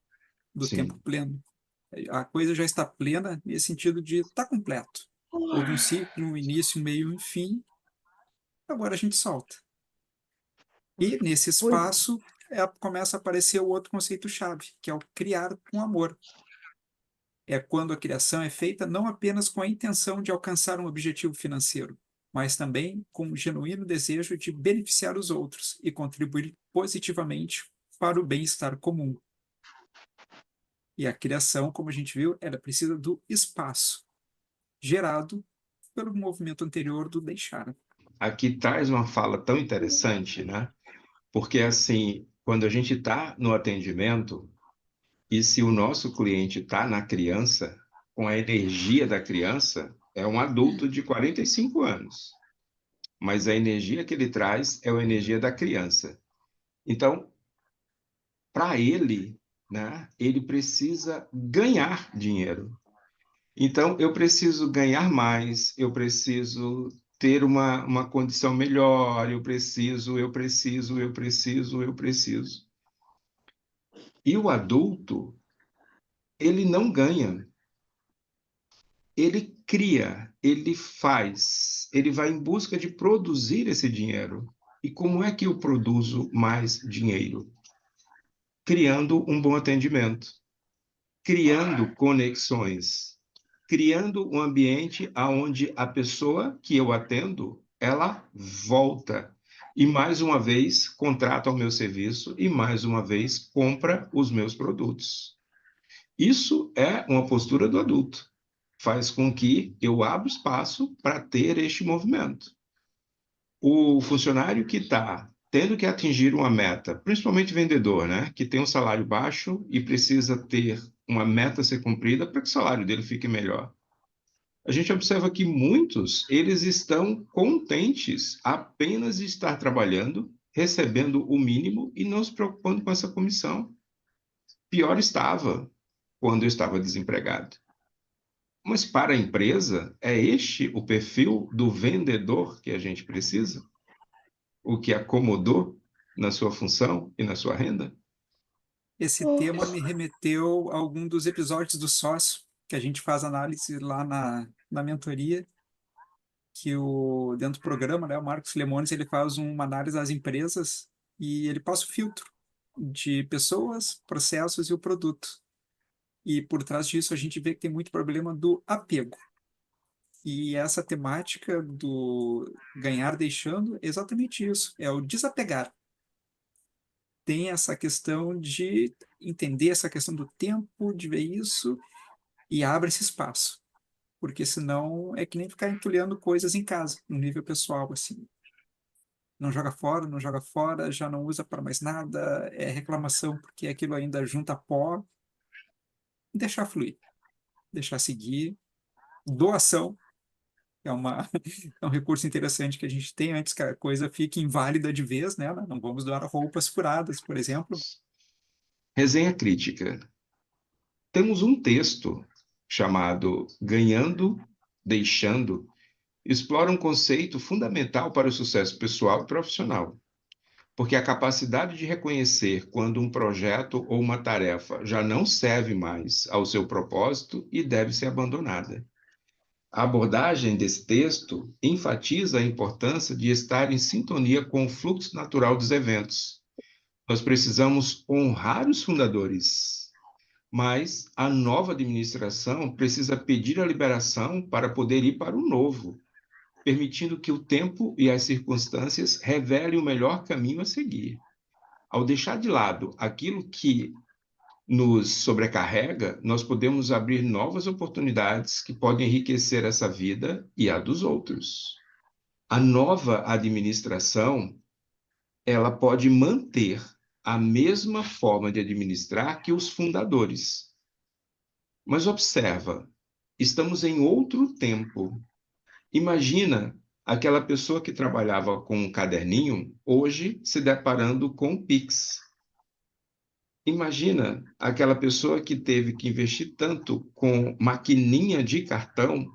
do tempo Sim. pleno. A coisa já está plena nesse sentido de estar completo. Houve um ciclo, um início, um meio, um fim, agora a gente solta. E nesse Pois, espaço começa a aparecer o outro conceito-chave, que é o criar com amor. É quando a criação é feita não apenas com a intenção de alcançar um objetivo financeiro, mas também com um genuíno desejo de beneficiar os outros e contribuir positivamente para o bem-estar comum. E a criação, como a gente viu, ela precisa do espaço, gerado pelo movimento anterior do deixar. Aqui traz uma fala tão interessante, né? Porque, assim, quando a gente está no atendimento, e se o nosso cliente está na criança, com a energia da criança, é um adulto de 45 anos. Mas a energia que ele traz é a energia da criança. Então, para ele, né, ele precisa ganhar dinheiro. Então, eu preciso ganhar mais, eu preciso ter uma condição melhor, eu preciso. E o adulto, ele não ganha, ele cria, ele faz, ele vai em busca de produzir esse dinheiro. E como é que eu produzo mais dinheiro? Criando um bom atendimento, criando conexões, criando um ambiente onde a pessoa que eu atendo, ela volta e mais uma vez contrata o meu serviço e mais uma vez compra os meus produtos. Isso é uma postura do adulto. Faz com que eu abra espaço para ter este movimento. O funcionário que está tendo que atingir uma meta, principalmente vendedor, né, que tem um salário baixo e precisa ter uma meta a ser cumprida para que o salário dele fique melhor. A gente observa que muitos, eles estão contentes apenas de estar trabalhando, recebendo o mínimo e não se preocupando com essa comissão. Pior estava quando eu estava desempregado. Mas para a empresa, é este o perfil do vendedor que a gente precisa? O que acomodou na sua função e na sua renda? Esse tema me remeteu a algum dos episódios do Sócio, que a gente faz análise lá na mentoria, que dentro do programa, né, o Marcos Lemones, ele faz uma análise das empresas e ele passa o filtro de pessoas, processos e o produto. E por trás disso a gente vê que tem muito problema do apego. E essa temática do ganhar deixando é exatamente isso, é o desapegar. Tem essa questão de entender essa questão do tempo, de ver isso, e abre esse espaço. Porque senão é que nem ficar entulhando coisas em casa, no nível pessoal, assim. Não joga fora, não joga fora, já não usa para mais nada, é reclamação porque aquilo ainda junta pó. Deixar fluir, deixar seguir. Doação é um recurso interessante que a gente tem antes que a coisa fique inválida de vez, né? Não vamos doar roupas furadas, por exemplo. Resenha crítica. Temos um texto chamado Ganhando, Deixando, explora um conceito fundamental para o sucesso pessoal e profissional, porque a capacidade de reconhecer quando um projeto ou uma tarefa já não serve mais ao seu propósito e deve ser abandonada. A abordagem desse texto enfatiza a importância de estar em sintonia com o fluxo natural dos eventos. Nós precisamos honrar os fundadores, mas a nova administração precisa pedir a liberação para poder ir para o novo, permitindo que o tempo e as circunstâncias revelem o melhor caminho a seguir. Ao deixar de lado aquilo que nos sobrecarrega, nós podemos abrir novas oportunidades que podem enriquecer essa vida e a dos outros. A nova administração, ela pode manter a mesma forma de administrar que os fundadores. Mas observa, estamos em outro tempo. Imagina aquela pessoa que trabalhava com um caderninho, hoje se deparando com o Pix. Imagina aquela pessoa que teve que investir tanto com maquininha de cartão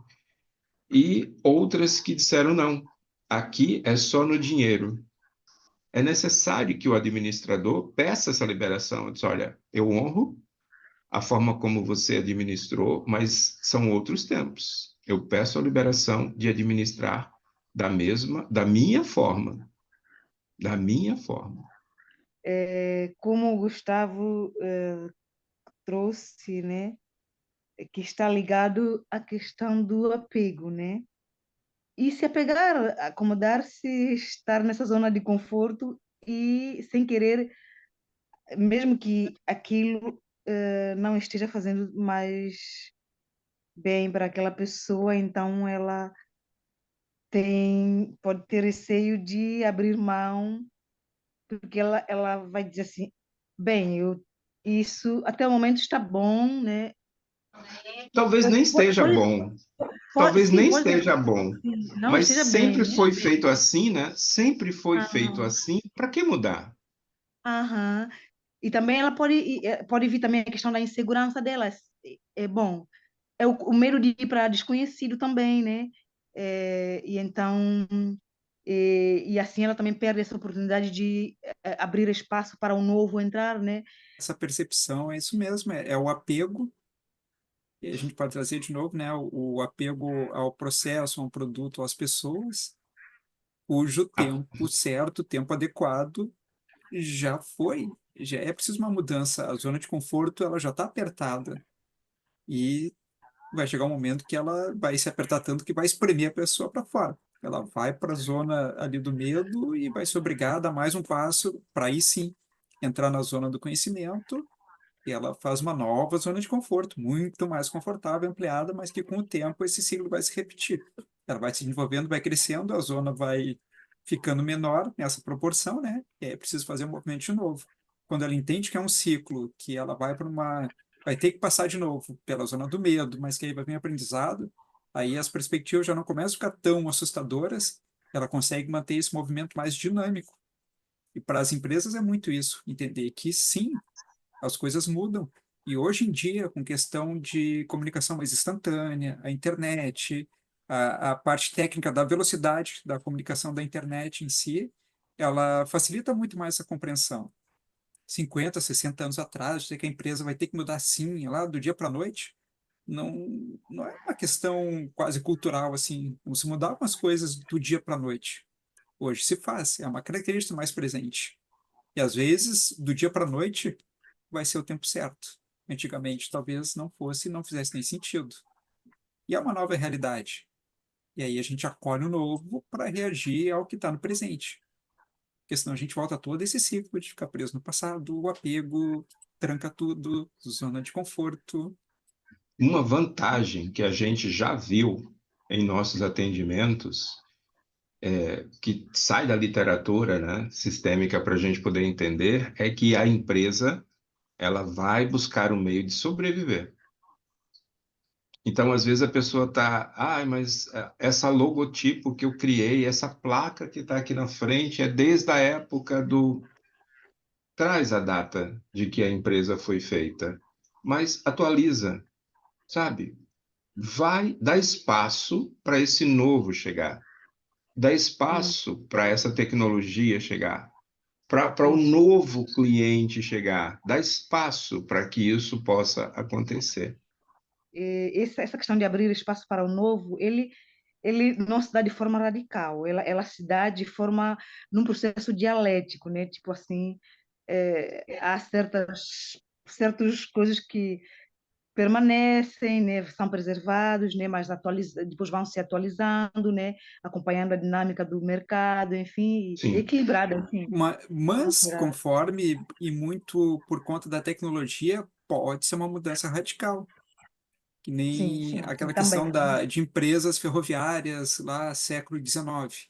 e outras que disseram não, aqui é só no dinheiro. É necessário que o administrador peça essa liberação. Diz, olha, eu honro a forma como você administrou, mas são outros tempos. Eu peço a liberação de administrar da minha forma, da minha forma. Como o Gustavo trouxe, né, que está ligado à questão do apego, né? E se apegar, acomodar-se, estar nessa zona de conforto e sem querer, mesmo que aquilo não esteja fazendo mais bem para aquela pessoa, então ela pode ter receio de abrir mão, porque ela vai dizer assim, bem, isso até o momento está bom, né? Talvez nem esteja bom. Talvez Sim, nem pode ser esteja bom. que não Mas esteja bem, sempre né? foi feito assim, né? Sempre foi feito Aham, assim. Para que mudar? aham. E também ela pode vir também a questão da insegurança dela. Bom, é o medo de ir para desconhecido também, né? E então, e assim ela também perde essa oportunidade de abrir espaço para o novo entrar, né? Essa percepção é isso mesmo, é o apego, e a gente pode trazer de novo, né, o apego ao processo, a um produto, às pessoas, cujo Ah, tempo certo, o tempo adequado já foi, já é preciso uma mudança. A zona de conforto ela já está apertada e vai chegar um momento que ela vai se apertar tanto que vai espremer a pessoa para fora. Ela vai para a zona ali do medo e vai ser obrigada a mais um passo para aí sim entrar na zona do conhecimento, e ela faz uma nova zona de conforto, muito mais confortável, ampliada, mas que com o tempo esse ciclo vai se repetir. Ela vai se desenvolvendo, vai crescendo, a zona vai ficando menor nessa proporção, né? E aí é preciso fazer um movimento de novo. Quando ela entende que é um ciclo, que ela vai para uma. Vai ter que passar de novo pela zona do medo, mas que aí vai vir aprendizado, aí as perspectivas já não começam a ficar tão assustadoras, ela consegue manter esse movimento mais dinâmico. E para as empresas é muito isso, entender que sim, as coisas mudam. E hoje em dia, com questão de comunicação mais instantânea, a internet, a parte técnica da velocidade da comunicação da internet em si, ela facilita muito mais a compreensão. 50, 60 anos atrás, dizer que a empresa vai ter que mudar assim, lá do dia para a noite, não, não é uma questão quase cultural, assim, não se mudar algumas coisas do dia para a noite. Hoje se faz, é uma característica mais presente. E às vezes, do dia para a noite, vai ser o tempo certo. Antigamente, talvez não fosse, não fizesse nem sentido. E é uma nova realidade. E aí a gente acolhe o novo para reagir ao que está no presente. Porque senão a gente volta a todo esse ciclo de ficar preso no passado, o apego, tranca tudo, zona de conforto. uma vantagem que a gente já viu em nossos atendimentos, que sai da literatura, né, sistêmica para a gente poder entender, é que a empresa ela vai buscar um meio de sobreviver. Então, às vezes a pessoa está, mas essa logotipo que eu criei, essa placa que está aqui na frente é desde a época do. Traz a data de que a empresa foi feita, mas atualiza, sabe? vai dar espaço para esse novo chegar, dá espaço para essa tecnologia chegar, para o novo cliente chegar, dá espaço para que isso possa acontecer. Essa questão de abrir espaço para o novo, ele não se dá de forma radical, ela se dá de forma, num processo dialético, né? Tipo assim, há certas coisas que permanecem, né? São preservados, né? Mas depois vão se atualizando, né? Acompanhando a dinâmica do mercado, enfim, Sim, equilibrada, enfim. Mas, conforme e muito por conta da tecnologia, pode ser uma mudança radical. Que Sim, nem sim, aquela questão também. de empresas ferroviárias lá século XIX.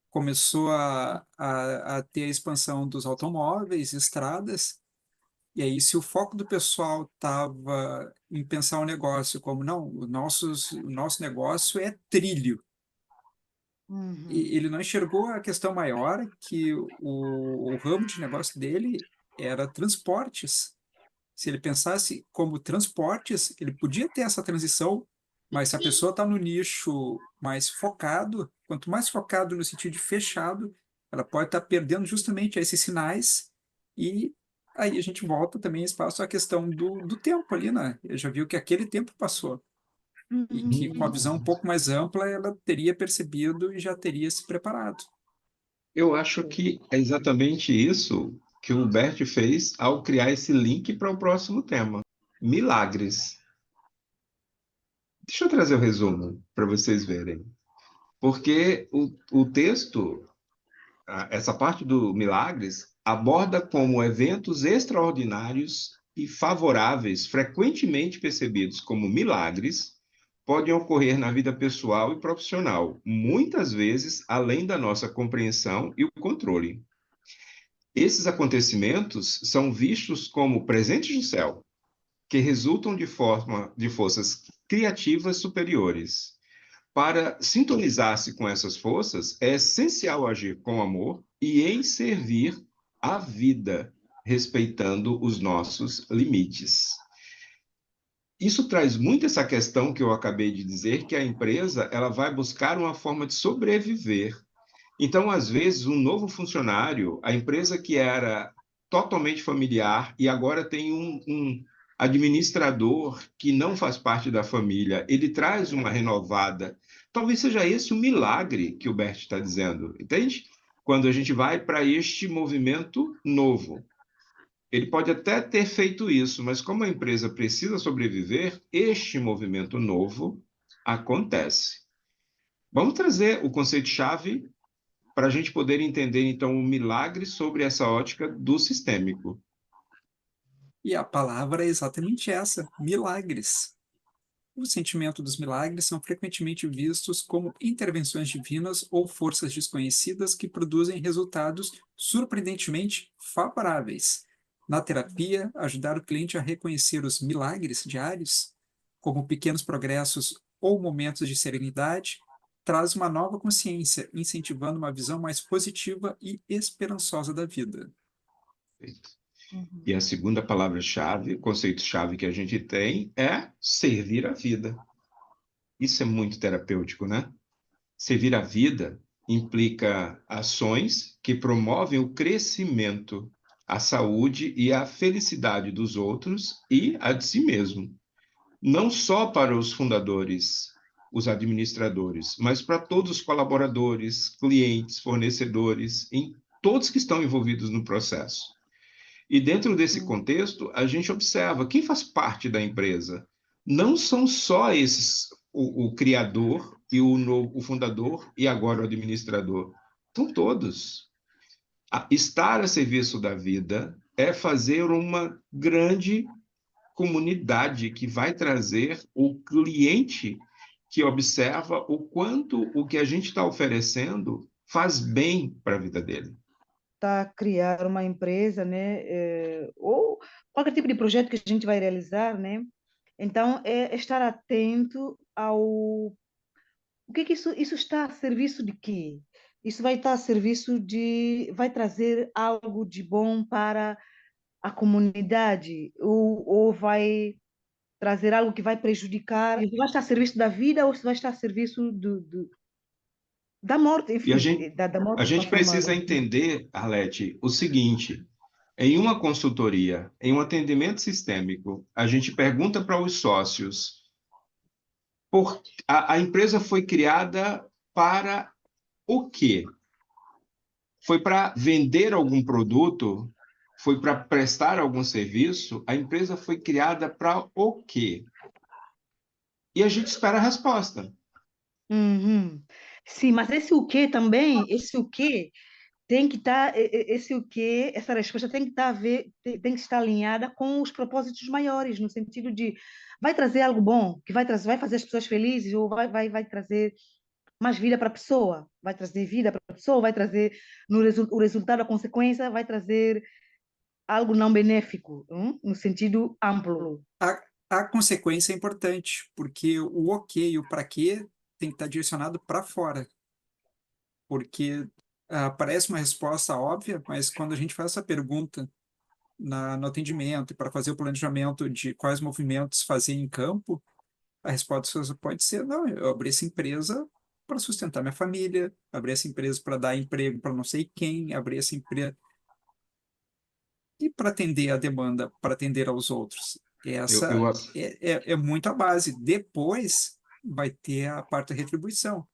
Começou a ter a expansão dos automóveis, estradas, e aí se o foco do pessoal estava em pensar o negócio como, não, o nosso negócio é trilho, e Uhum. ele não enxergou a questão maior que o ramo de negócio dele era transportes. Se ele pensasse como transportes, ele podia ter essa transição, mas se a pessoa está no nicho mais focado, quanto mais focado no sentido de fechado, ela pode estar perdendo justamente esses sinais, e aí a gente volta também espaço à questão do tempo ali, né? Eu já viu que aquele tempo passou e que com a Uhum. visão um pouco mais ampla ela teria percebido e já teria se preparado. eu acho que é exatamente isso que o Bert fez ao criar esse link para o próximo tema: milagres. Deixa eu trazer o resumo para vocês verem. Porque o texto, essa parte do milagres, aborda como eventos extraordinários e favoráveis, frequentemente percebidos como milagres, podem ocorrer na vida pessoal e profissional, muitas vezes além da nossa compreensão e o controle. Esses acontecimentos são vistos como presentes do céu, que resultam de forças criativas superiores. Para sintonizar-se com essas forças, é essencial agir com amor e em servir a vida, respeitando os nossos limites. Isso traz muito essa questão que eu acabei de dizer, que a empresa ela vai buscar uma forma de sobreviver. Então, às vezes, um novo funcionário, a empresa que era totalmente familiar e agora tem um administrador que não faz parte da família, ele traz uma renovada. Talvez seja esse o milagre que o Bert está dizendo, entende? Quando a gente vai para este movimento novo. Ele pode até ter feito isso, mas como a empresa precisa sobreviver, este movimento novo acontece. Vamos trazer o conceito-chave para a gente poder entender, então, o milagre sobre essa ótica do sistêmico. E a palavra é exatamente essa: milagres. O sentimento dos milagres são frequentemente vistos como intervenções divinas ou forças desconhecidas que produzem resultados surpreendentemente favoráveis. Na terapia, ajudar o cliente a reconhecer os milagres diários, como pequenos progressos ou momentos de serenidade, traz uma nova consciência, incentivando uma visão mais positiva e esperançosa da vida. E a segunda palavra-chave, conceito-chave que a gente tem é servir a vida. Isso é muito terapêutico, né? Servir a vida implica ações que promovem o crescimento, a saúde e a felicidade dos outros e a de si mesmo. Não só para os fundadores, os administradores, mas para todos os colaboradores, clientes, fornecedores, em todos que estão envolvidos no processo. E dentro desse contexto, a gente observa quem faz parte da empresa. Não são só esses, o criador e o fundador e agora o administrador. São todos. Estar a serviço da vida é fazer uma grande comunidade que vai trazer o cliente que observa o quanto o que a gente está oferecendo faz bem para a vida dele. A criar uma empresa, né? Ou qualquer tipo de projeto que a gente vai realizar, né? Então, é estar atento ao o que isso está a serviço de quê? Isso vai estar a serviço vai trazer algo de bom para a comunidade ou vai trazer algo que vai prejudicar, e vai estar a serviço da vida ou se vai estar a serviço da morte, E a enfim, gente, da a morte de uma gente forma. precisa entender, Arlete, o seguinte: em uma consultoria, em um atendimento sistêmico, a gente pergunta para os sócios, a empresa foi criada para o quê? Foi para vender algum produto? Foi para prestar algum serviço? A empresa foi criada para o quê? E a gente espera a resposta. Uhum. Sim, mas esse o quê também, esse o quê tem que estar, esse o quê, essa resposta tem que estar a ver, tem que estar alinhada com os propósitos maiores, no sentido de vai trazer algo bom, que vai fazer as pessoas felizes, ou vai trazer mais vida para a pessoa, vai trazer vida para a pessoa, vai trazer o resultado, a consequência, vai trazer algo não benéfico, no sentido amplo. A consequência é importante, porque o ok e o para quê tem que estar direcionado para fora, porque parece uma resposta óbvia, mas quando a gente faz essa pergunta no atendimento e para fazer o planejamento de quais movimentos fazer em campo, a resposta pode ser: não, eu abri essa empresa para sustentar minha família, abri essa empresa para dar emprego para não sei quem, abri essa empresa e para atender a demanda, para atender aos outros. Eu, eu, Essa é muito a base. Depois vai ter a parte da retribuição.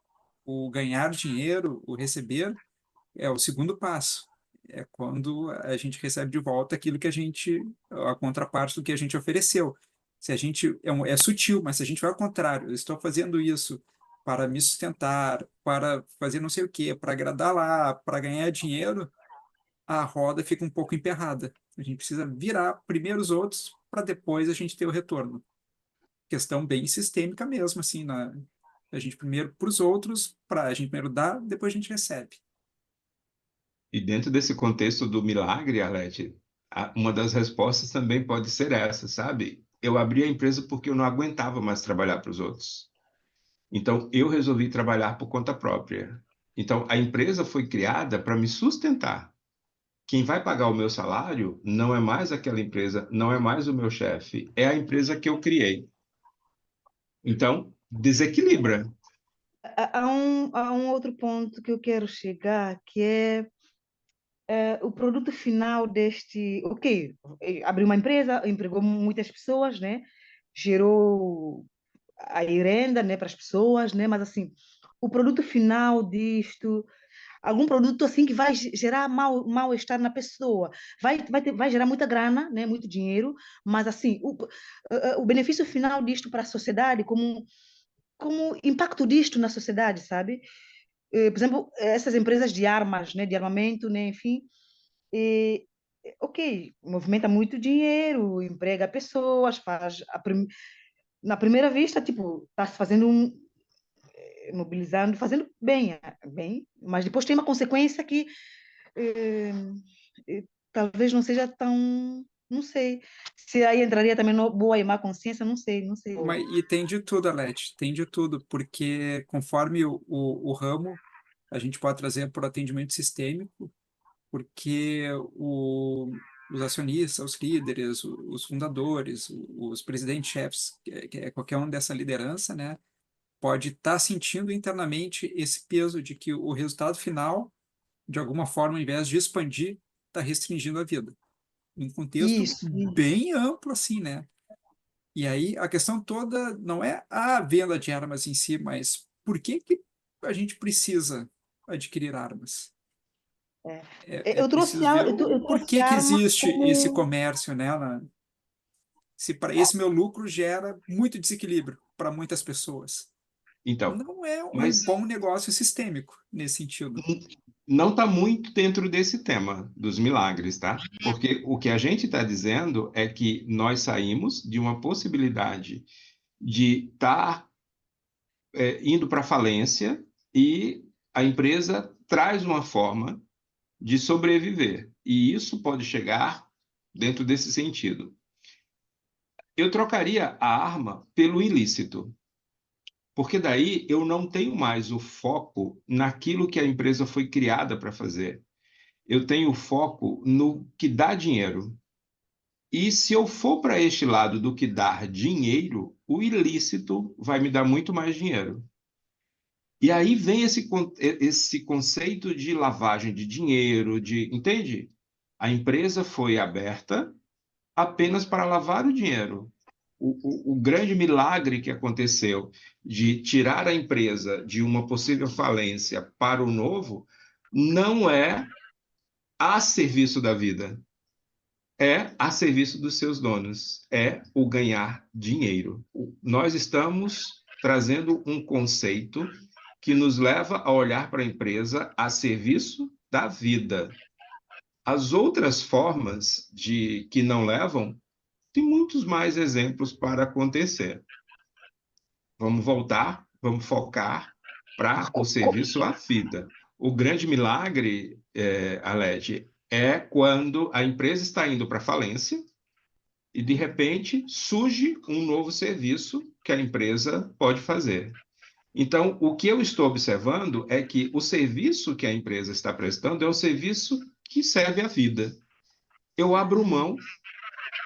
O ganhar dinheiro, o receber, é o segundo passo. É quando a gente recebe de volta aquilo que a contraparte do que a gente ofereceu. Se a gente, é sutil, mas se a gente vai ao contrário, eu estou fazendo isso para me sustentar, para fazer não sei o quê, para agradar lá, para ganhar dinheiro, a roda fica um pouco emperrada. A gente precisa virar primeiro os outros para depois a gente ter o retorno. Questão bem sistêmica mesmo, assim, a gente primeiro para os outros, para a gente primeiro dar, depois a gente recebe. e dentro desse contexto do milagre, Arlete, uma das respostas também pode ser essa, sabe? Eu abri a empresa porque eu não aguentava mais trabalhar para os outros. Então, eu resolvi trabalhar por conta própria. Então, a empresa foi criada para me sustentar. Quem vai pagar o meu salário não é mais aquela empresa, não é mais o meu chefe, é a empresa que eu criei. Então, desequilibra. Há um outro ponto que eu quero chegar, que é o produto final deste. Ok, abriu uma empresa, empregou muitas pessoas, né? Gerou a renda, né, para as pessoas, né? Mas assim, o produto final disto, algum produto assim que vai gerar mal-estar na pessoa, vai gerar muita grana, né, muito dinheiro, mas assim, o benefício final disto para a sociedade, como impacto disto na sociedade, sabe? Por exemplo, essas empresas de armas, né, de armamento, né, enfim, e, ok, movimenta muito dinheiro, emprega pessoas, na primeira vista, tipo, está se fazendo mobilizando, fazendo bem, mas depois tem uma consequência que eh, talvez não seja tão, não sei, se aí entraria também no boa e má consciência, não sei. E tem de tudo, Alete, tem de tudo, porque conforme o ramo, a gente pode trazer para o atendimento sistêmico, porque os acionistas, os líderes, os fundadores, os presidentes-chefes, que é qualquer um dessa liderança, né, pode estar sentindo internamente esse peso de que o resultado final, de alguma forma, ao invés de expandir, está restringindo a vida. Num contexto Isso. bem amplo, assim, né? E aí a questão toda não é a venda de armas em si, mas por que a gente precisa adquirir armas? É. É Eu trouxe, preciso ver eu por trouxe que armas existe esse como. comércio, né? Se para esse meu lucro gera muito desequilíbrio para muitas pessoas. Então, Não é um mas bom negócio sistêmico nesse sentido. não está muito dentro desse tema dos milagres, tá? Porque o que a gente está dizendo é que nós saímos de uma possibilidade de estar indo para falência e a empresa traz uma forma de sobreviver. E isso pode chegar dentro desse sentido. Eu trocaria a arma pelo ilícito, porque daí eu não tenho mais o foco naquilo que a empresa foi criada para fazer. Eu tenho foco no que dá dinheiro. E se eu for para este lado do que dar dinheiro, o ilícito vai me dar muito mais dinheiro. E aí vem esse conceito de lavagem de dinheiro, entende? A empresa foi aberta apenas para lavar o dinheiro. O grande milagre que aconteceu de tirar a empresa de uma possível falência para o novo não é a serviço da vida, é a serviço dos seus donos, é o ganhar dinheiro. Nós estamos trazendo um conceito que nos leva a olhar para a empresa a serviço da vida. As outras formas de que não levam, tem muitos mais exemplos para acontecer. Vamos voltar, vamos focar para o serviço à vida. O grande milagre, Aled, é quando a empresa está indo para falência e, de repente, surge um novo serviço que a empresa pode fazer. Então, o que eu estou observando é que o serviço que a empresa está prestando é o serviço que serve à vida. Eu abro mão,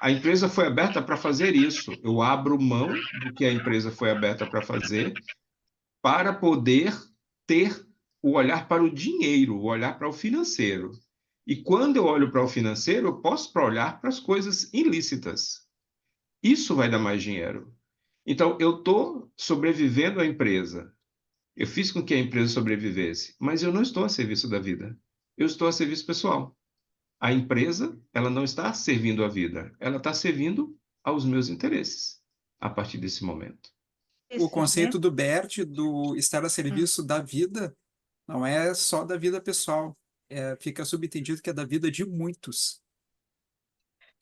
a empresa foi aberta para fazer isso, eu abro mão do que a empresa foi aberta para fazer para poder ter o olhar para o dinheiro, o olhar para o financeiro. E quando eu olho para o financeiro, eu posso olhar para as coisas ilícitas. Isso vai dar mais dinheiro. Então, eu estou sobrevivendo à empresa. Eu fiz com que a empresa sobrevivesse, mas eu não estou a serviço da vida. Eu estou a serviço pessoal. A empresa, ela não está servindo a vida, ela está servindo aos meus interesses a partir desse momento. O conceito Né? do Bert, do estar a serviço da vida, não é só da vida pessoal. Fica subentendido que é da vida de muitos.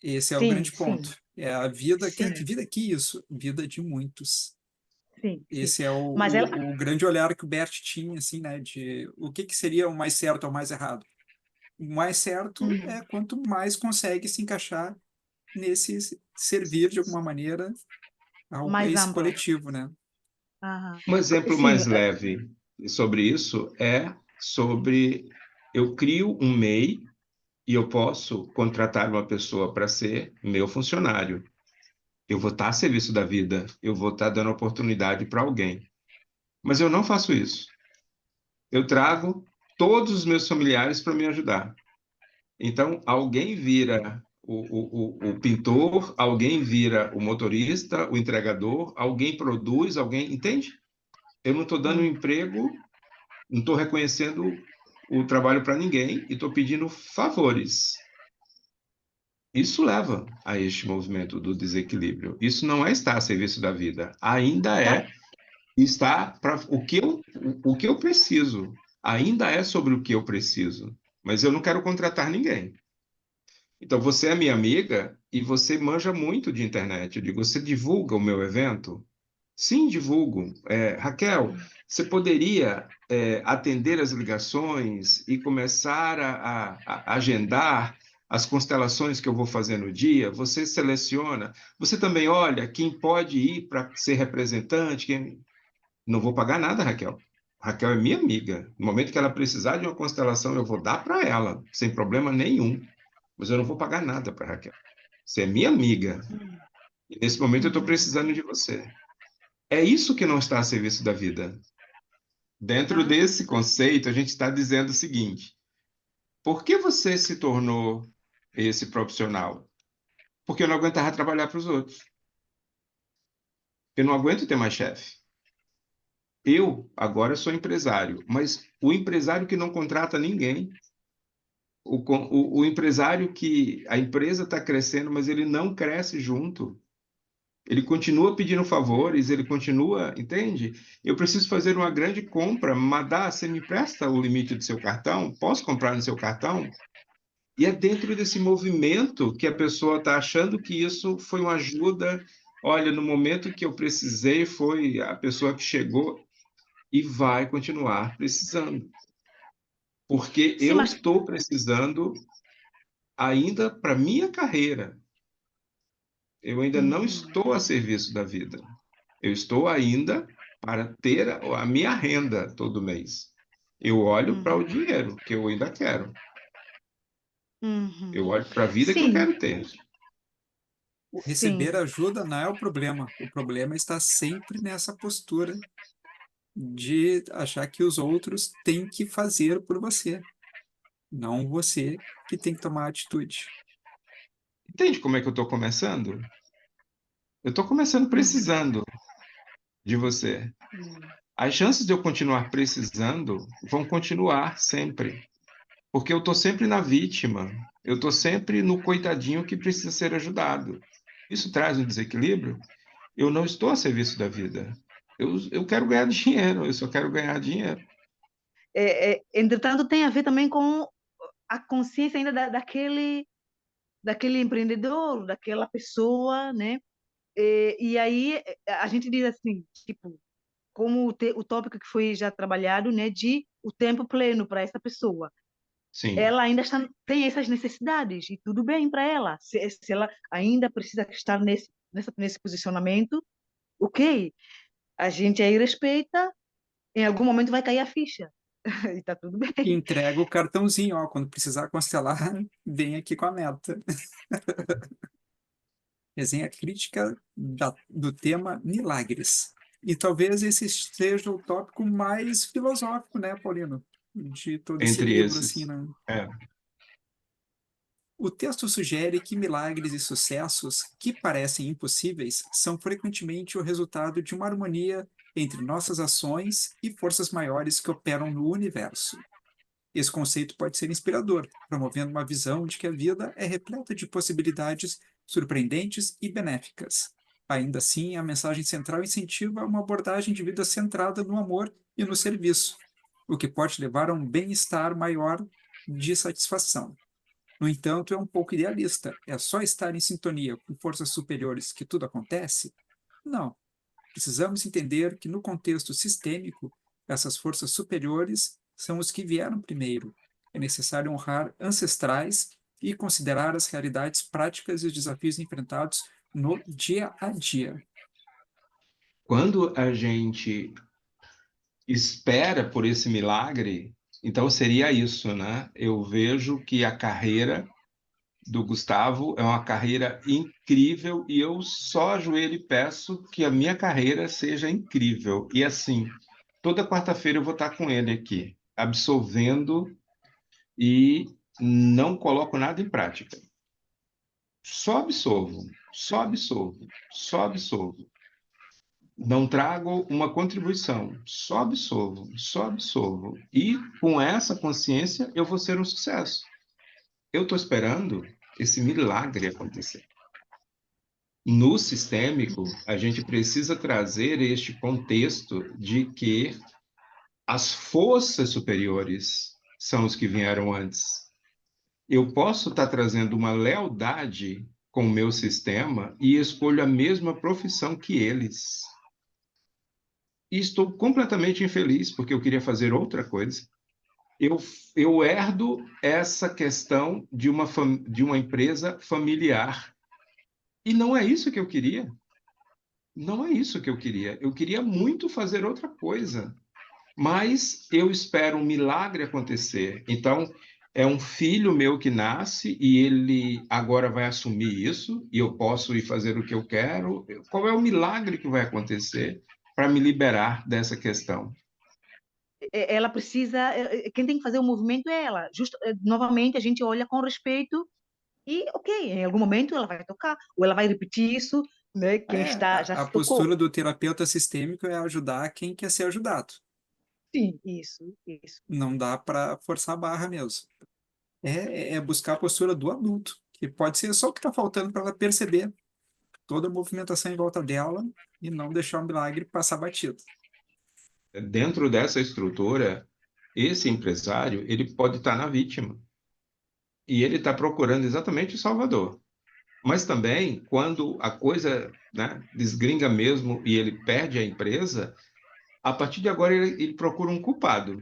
Esse é o Sim, grande sim, ponto. É a vida. Que sim, vida que isso? Vida de muitos. sim, sim. Esse é Mas ela, o grande olhar que o Bert tinha, assim, né? De o que seria o mais certo ou o mais errado. O mais certo é quanto mais consegue se encaixar nesse servir de alguma maneira a mais esse ampla. coletivo, né? Aham. Um exemplo Sim, mais leve sobre isso é sobre eu crio um MEI e eu posso contratar uma pessoa para ser meu funcionário. Eu vou estar a serviço da vida, eu vou estar dando oportunidade para alguém. Mas eu não faço isso. Eu trago todos os meus familiares para me ajudar. Então, alguém vira o pintor, alguém vira o motorista, o entregador, alguém produz, alguém. Entende? Eu não estou dando um emprego, não estou reconhecendo o trabalho para ninguém e estou pedindo favores. Isso leva a este movimento do desequilíbrio. Isso não é estar a serviço da vida, ainda tá. é estar para o que eu preciso. Ainda é sobre o que eu preciso, mas eu não quero contratar ninguém. Então, você é minha amiga e você manja muito de internet. Eu digo, você divulga o meu evento? Sim, divulgo. Raquel, você poderia atender as ligações e começar a agendar as constelações que eu vou fazer no dia? Você seleciona. Você também olha quem pode ir para ser representante. Não vou pagar nada, Raquel. Raquel é minha amiga. No momento que ela precisar de uma constelação, eu vou dar para ela, sem problema nenhum. Mas eu não vou pagar nada para Raquel. Você é minha amiga. E nesse momento eu estou precisando de você. É isso que não está a serviço da vida. Dentro desse conceito, a gente está dizendo o seguinte: por que você se tornou esse profissional? Porque eu não aguentava trabalhar para os outros. Eu não aguento ter mais chefe. Eu agora sou empresário, mas o empresário que não contrata ninguém, o empresário que a empresa está crescendo, mas ele não cresce junto. Ele continua pedindo favores, ele continua, entende? Eu preciso fazer uma grande compra, Madá, você me presta o limite do seu cartão? Posso comprar no seu cartão? E é dentro desse movimento que a pessoa está achando que isso foi uma ajuda. Olha, no momento que eu precisei, foi a pessoa que chegou e vai continuar precisando. Porque Sim, eu mas estou precisando ainda para minha carreira. Eu ainda não estou a serviço da vida. Eu estou ainda para ter a minha renda todo mês. Eu olho para o dinheiro que eu ainda quero. Eu olho para a vida que eu sim, quero ter. O Sim. receber ajuda não é o problema. O problema está sempre nessa postura de achar que os outros têm que fazer por você, não você que tem que tomar atitude. Entende como é que eu estou começando? Eu estou começando Uhum. precisando de você. As chances de eu continuar precisando vão continuar sempre, porque eu estou sempre na vítima, eu estou sempre no coitadinho que precisa ser ajudado. Isso traz um desequilíbrio. Eu não estou a serviço da vida. Eu quero ganhar dinheiro, eu só quero ganhar dinheiro. Entretanto, tem a ver também com a consciência ainda daquele empreendedor, daquela pessoa, né? E aí a gente diz assim, tipo, como o tópico que foi já trabalhado, né, de o tempo pleno para essa pessoa. Sim, Ela ainda tem essas necessidades e tudo bem para ela. Se ela ainda precisa estar nesse posicionamento, ok. A gente aí respeita, em algum momento vai cair a ficha e está tudo E bem. entrega o cartãozinho, ó, quando precisar constelar, vem aqui com a meta. Resenha crítica do tema milagres. E talvez esse seja o tópico mais filosófico, né, Paulino? De todo esse entre livro, assim, esses. né? É. O texto sugere que milagres e sucessos que parecem impossíveis são frequentemente o resultado de uma harmonia entre nossas ações e forças maiores que operam no universo. Esse conceito pode ser inspirador, promovendo uma visão de que a vida é repleta de possibilidades surpreendentes e benéficas. Ainda assim, a mensagem central incentiva uma abordagem de vida centrada no amor e no serviço, o que pode levar a um bem-estar maior de satisfação. No entanto, é um pouco idealista. É só estar em sintonia com forças superiores que tudo acontece? Não. Precisamos entender que, no contexto sistêmico, essas forças superiores são os que vieram primeiro. É necessário honrar ancestrais e considerar as realidades práticas e os desafios enfrentados no dia a dia. Quando a gente espera por esse milagre, então seria isso, né? Eu vejo que a carreira do Gustavo é uma carreira incrível e eu só ajoelho e peço que a minha carreira seja incrível. E assim, toda quarta-feira eu vou estar com ele aqui, absolvendo e não coloco nada em prática. Só absolvo, só absolvo, só absolvo. Não trago uma contribuição, só absolvo, só absolvo. E com essa consciência eu vou ser um sucesso. Eu estou esperando esse milagre acontecer. No sistêmico, a gente precisa trazer este contexto de que as forças superiores são os que vieram antes. Eu posso estar trazendo uma lealdade com o meu sistema e escolho a mesma profissão que eles. E estou completamente infeliz porque eu queria fazer outra coisa. Eu, eu herdo essa questão de uma empresa familiar. E não é isso que eu queria. Não é isso que eu queria. Eu queria muito fazer outra coisa. Mas eu espero um milagre acontecer. Então, é um filho meu que nasce e ele agora vai assumir isso e eu posso ir fazer o que eu quero. Qual é o milagre que vai acontecer para me liberar dessa questão? Ela precisa, quem tem que fazer o movimento é ela. Novamente, a gente olha com respeito e, ok, em algum momento ela vai tocar, ou ela vai repetir isso, né? Quem É, está já a se tocou. postura do terapeuta sistêmico é ajudar quem quer ser ajudado. Sim, isso. Não dá para forçar a barra mesmo. É buscar a postura do adulto, que pode ser só o que está faltando para ela perceber toda a movimentação em volta dela e não deixar o milagre passar batido. Dentro dessa estrutura, esse empresário, ele pode estar na vítima. E ele está procurando exatamente o Salvador. Mas também, quando a coisa, né, desgringa mesmo e ele perde a empresa, a partir de agora ele procura um culpado,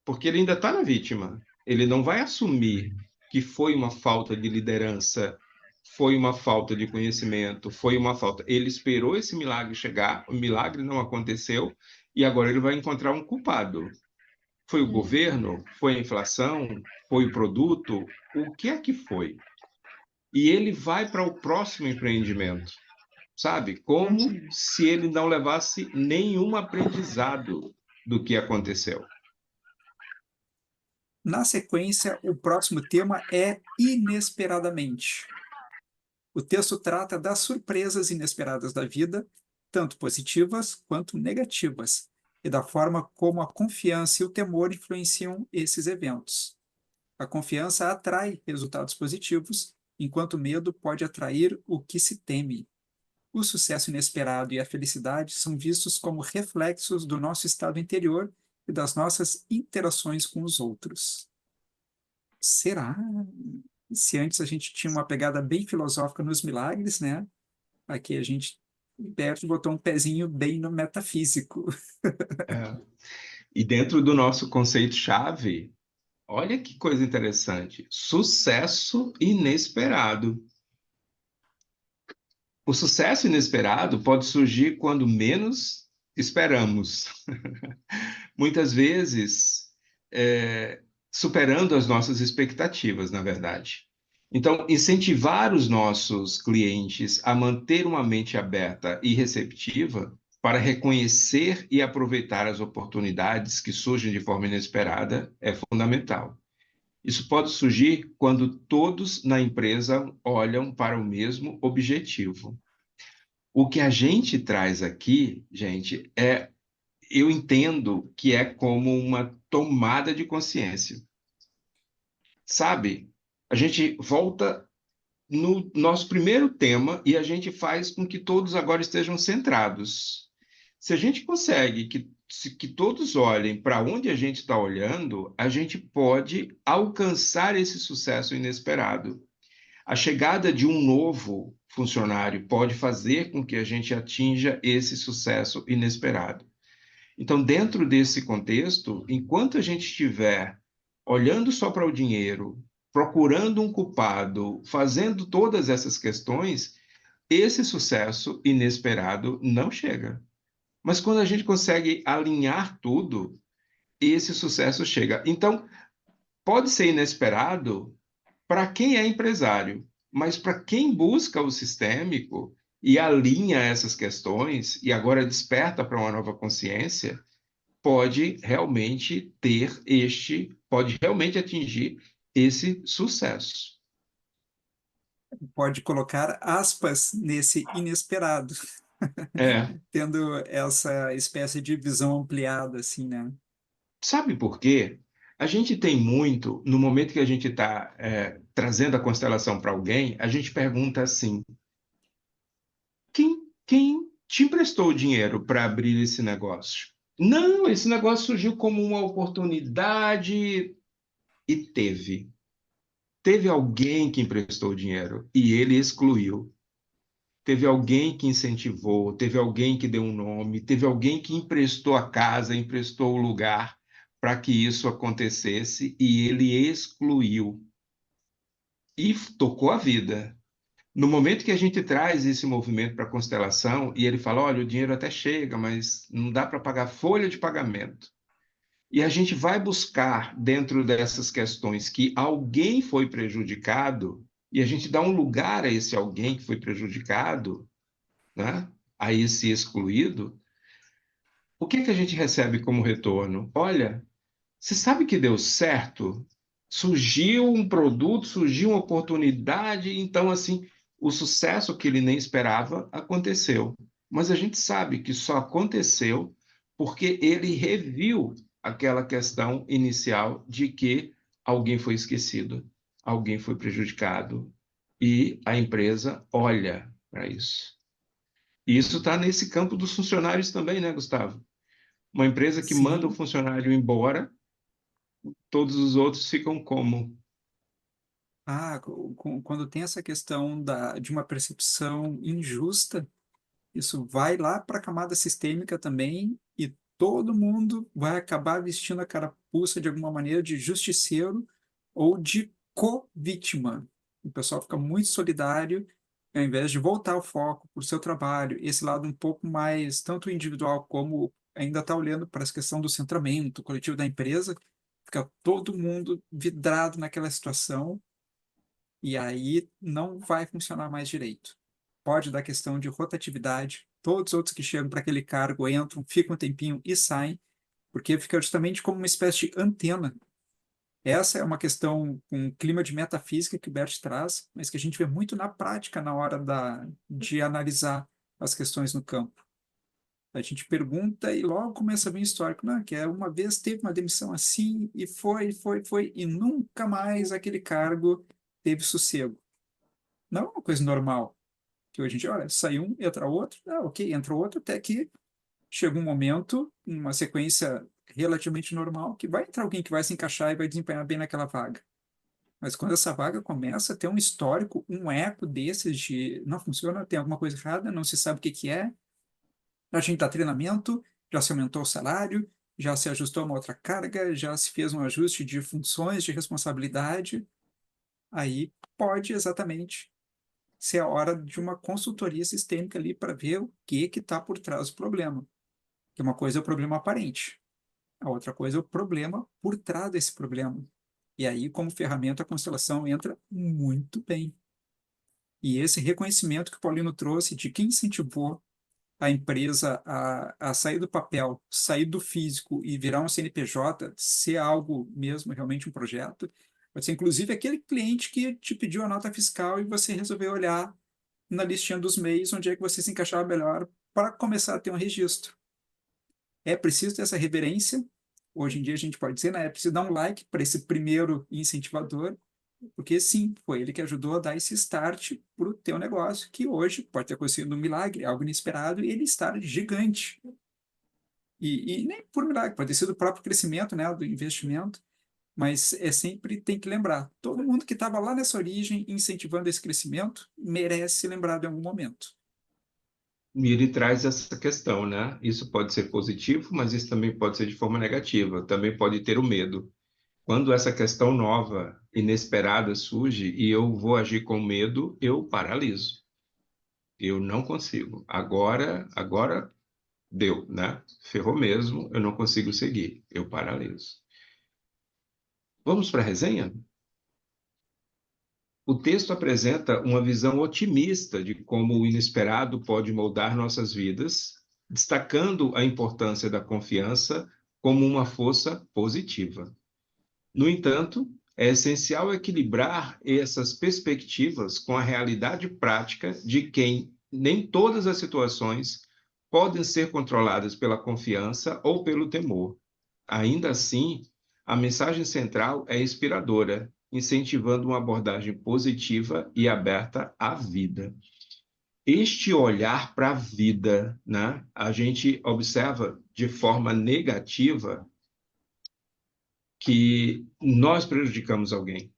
porque ele ainda está na vítima. Ele não vai assumir que foi uma falta de liderança, foi uma falta de conhecimento, foi uma falta. Ele esperou esse milagre chegar, o milagre não aconteceu, e agora ele vai encontrar um culpado. Foi o Uhum. governo? Foi a inflação? Foi o produto? O que é que foi? e ele vai para o próximo empreendimento, sabe? Como se ele não levasse nenhum aprendizado do que aconteceu. Na sequência, o próximo tema é inesperadamente. O texto trata das surpresas inesperadas da vida, tanto positivas quanto negativas, e da forma como a confiança e o temor influenciam esses eventos. A confiança atrai resultados positivos, enquanto o medo pode atrair o que se teme. O sucesso inesperado e a felicidade são vistos como reflexos do nosso estado interior e das nossas interações com os outros. Será? Se antes a gente tinha uma pegada bem filosófica nos milagres, né? Aqui a gente, Humberto, botou um pezinho bem no metafísico. É. E dentro do nosso conceito-chave, olha que coisa interessante: sucesso inesperado. O sucesso inesperado pode surgir quando menos esperamos. Muitas vezes, superando as nossas expectativas, na verdade. Então, incentivar os nossos clientes a manter uma mente aberta e receptiva para reconhecer e aproveitar as oportunidades que surgem de forma inesperada é fundamental. Isso pode surgir quando todos na empresa olham para o mesmo objetivo. O que a gente traz aqui, gente, eu entendo que é como uma tomada de consciência. Sabe? A gente volta no nosso primeiro tema e a gente faz com que todos agora estejam centrados. Se a gente consegue que todos olhem para onde a gente está olhando, a gente pode alcançar esse sucesso inesperado. A chegada de um novo funcionário pode fazer com que a gente atinja esse sucesso inesperado. Então, dentro desse contexto, enquanto a gente estiver olhando só para o dinheiro, procurando um culpado, fazendo todas essas questões, esse sucesso inesperado não chega. Mas quando a gente consegue alinhar tudo, esse sucesso chega. Então, pode ser inesperado para quem é empresário, mas para quem busca o sistêmico e alinha essas questões e agora desperta para uma nova consciência, pode realmente atingir esse sucesso. Pode colocar aspas nesse inesperado, É, tendo essa espécie de visão ampliada, assim, né? sabe por quê? A gente tem muito, no momento que a gente está trazendo a constelação para alguém, a gente pergunta assim: quem te emprestou o dinheiro para abrir esse negócio? Não, esse negócio surgiu como uma oportunidade e teve. Teve alguém que emprestou o dinheiro e ele excluiu. Teve alguém que incentivou, teve alguém que deu um nome, teve alguém que emprestou a casa, emprestou o lugar para que isso acontecesse e ele excluiu. E tocou a vida. No momento que a gente traz esse movimento para a constelação e ele fala: olha, o dinheiro até chega, mas não dá para pagar folha de pagamento. E a gente vai buscar dentro dessas questões que alguém foi prejudicado e a gente dá um lugar a esse alguém que foi prejudicado, né? A esse excluído. O que que a gente recebe como retorno? Olha, você sabe que deu certo? Surgiu um produto, surgiu uma oportunidade, então, assim, o sucesso que ele nem esperava aconteceu. Mas a gente sabe que só aconteceu porque ele reviu aquela questão inicial de que alguém foi esquecido, alguém foi prejudicado, e a empresa olha para isso. E isso está nesse campo dos funcionários também, né, Gustavo? Uma empresa que manda o Sim. funcionário embora, todos os outros ficam como? Quando tem essa questão de uma percepção injusta, isso vai lá para a camada sistêmica também e todo mundo vai acabar vestindo a carapuça de alguma maneira de justiceiro ou de co-vítima. O pessoal fica muito solidário, ao invés de voltar o foco para o seu trabalho, esse lado um pouco mais, tanto individual como ainda está olhando para essa questão do centramento coletivo da empresa, fica todo mundo vidrado naquela situação E aí não vai funcionar mais direito. Pode dar questão de rotatividade. Todos os outros que chegam para aquele cargo entram, ficam um tempinho e saem, porque fica justamente como uma espécie de antena. Essa é uma questão com um clima de metafísica que o Bert traz, mas que a gente vê muito na prática na hora de analisar as questões no campo. A gente pergunta e logo começa a vir histórico, não, que uma vez teve uma demissão assim e foi, e nunca mais aquele cargo teve sossego. Não é uma coisa normal, que hoje em dia, olha, sai um, entra outro, ok, entra outro, até que chega um momento, uma sequência relativamente normal, que vai entrar alguém que vai se encaixar e vai desempenhar bem naquela vaga. Mas quando essa vaga começa a ter um histórico, um eco desses de não funciona, tem alguma coisa errada, não se sabe o que que é, a gente dá treinamento, já se aumentou o salário, já se ajustou a uma outra carga, já se fez um ajuste de funções, de responsabilidade, aí pode exatamente ser a hora de uma consultoria sistêmica ali para ver o que está por trás do problema. Que uma coisa é o problema aparente, a outra coisa é o problema por trás desse problema. E aí, como ferramenta, a constelação entra muito bem. E esse reconhecimento que o Paulino trouxe de quem incentivou a empresa a sair do papel, sair do físico e virar um CNPJ, ser algo mesmo, realmente um projeto, pode ser inclusive aquele cliente que te pediu a nota fiscal e você resolveu olhar na listinha dos MEIs onde é que você se encaixava melhor para começar a ter um registro. É preciso ter essa reverência. Hoje em dia a gente pode dizer, né? É preciso dar um like para esse primeiro incentivador, porque sim, foi ele que ajudou a dar esse start para o teu negócio, que hoje pode ter acontecido um milagre, algo inesperado, e ele está gigante. E nem por milagre, pode ter sido o próprio crescimento, né, do investimento, mas sempre tem que lembrar, todo mundo que estava lá nessa origem, incentivando esse crescimento, merece ser lembrado em algum momento. E ele traz essa questão, né? Isso pode ser positivo, mas isso também pode ser de forma negativa. Também pode ter o medo. Quando essa questão nova, inesperada surge e eu vou agir com medo, eu paraliso. Eu não consigo. Agora deu, né? Ferrou mesmo, eu não consigo seguir. Eu paraliso. Vamos para a resenha? O texto apresenta uma visão otimista de como o inesperado pode moldar nossas vidas, destacando a importância da confiança como uma força positiva. No entanto, é essencial equilibrar essas perspectivas com a realidade prática de que nem todas as situações podem ser controladas pela confiança ou pelo temor. Ainda assim, a mensagem central é inspiradora, incentivando uma abordagem positiva e aberta à vida. Este olhar para a vida, né, a gente observa de forma negativa que nós prejudicamos alguém.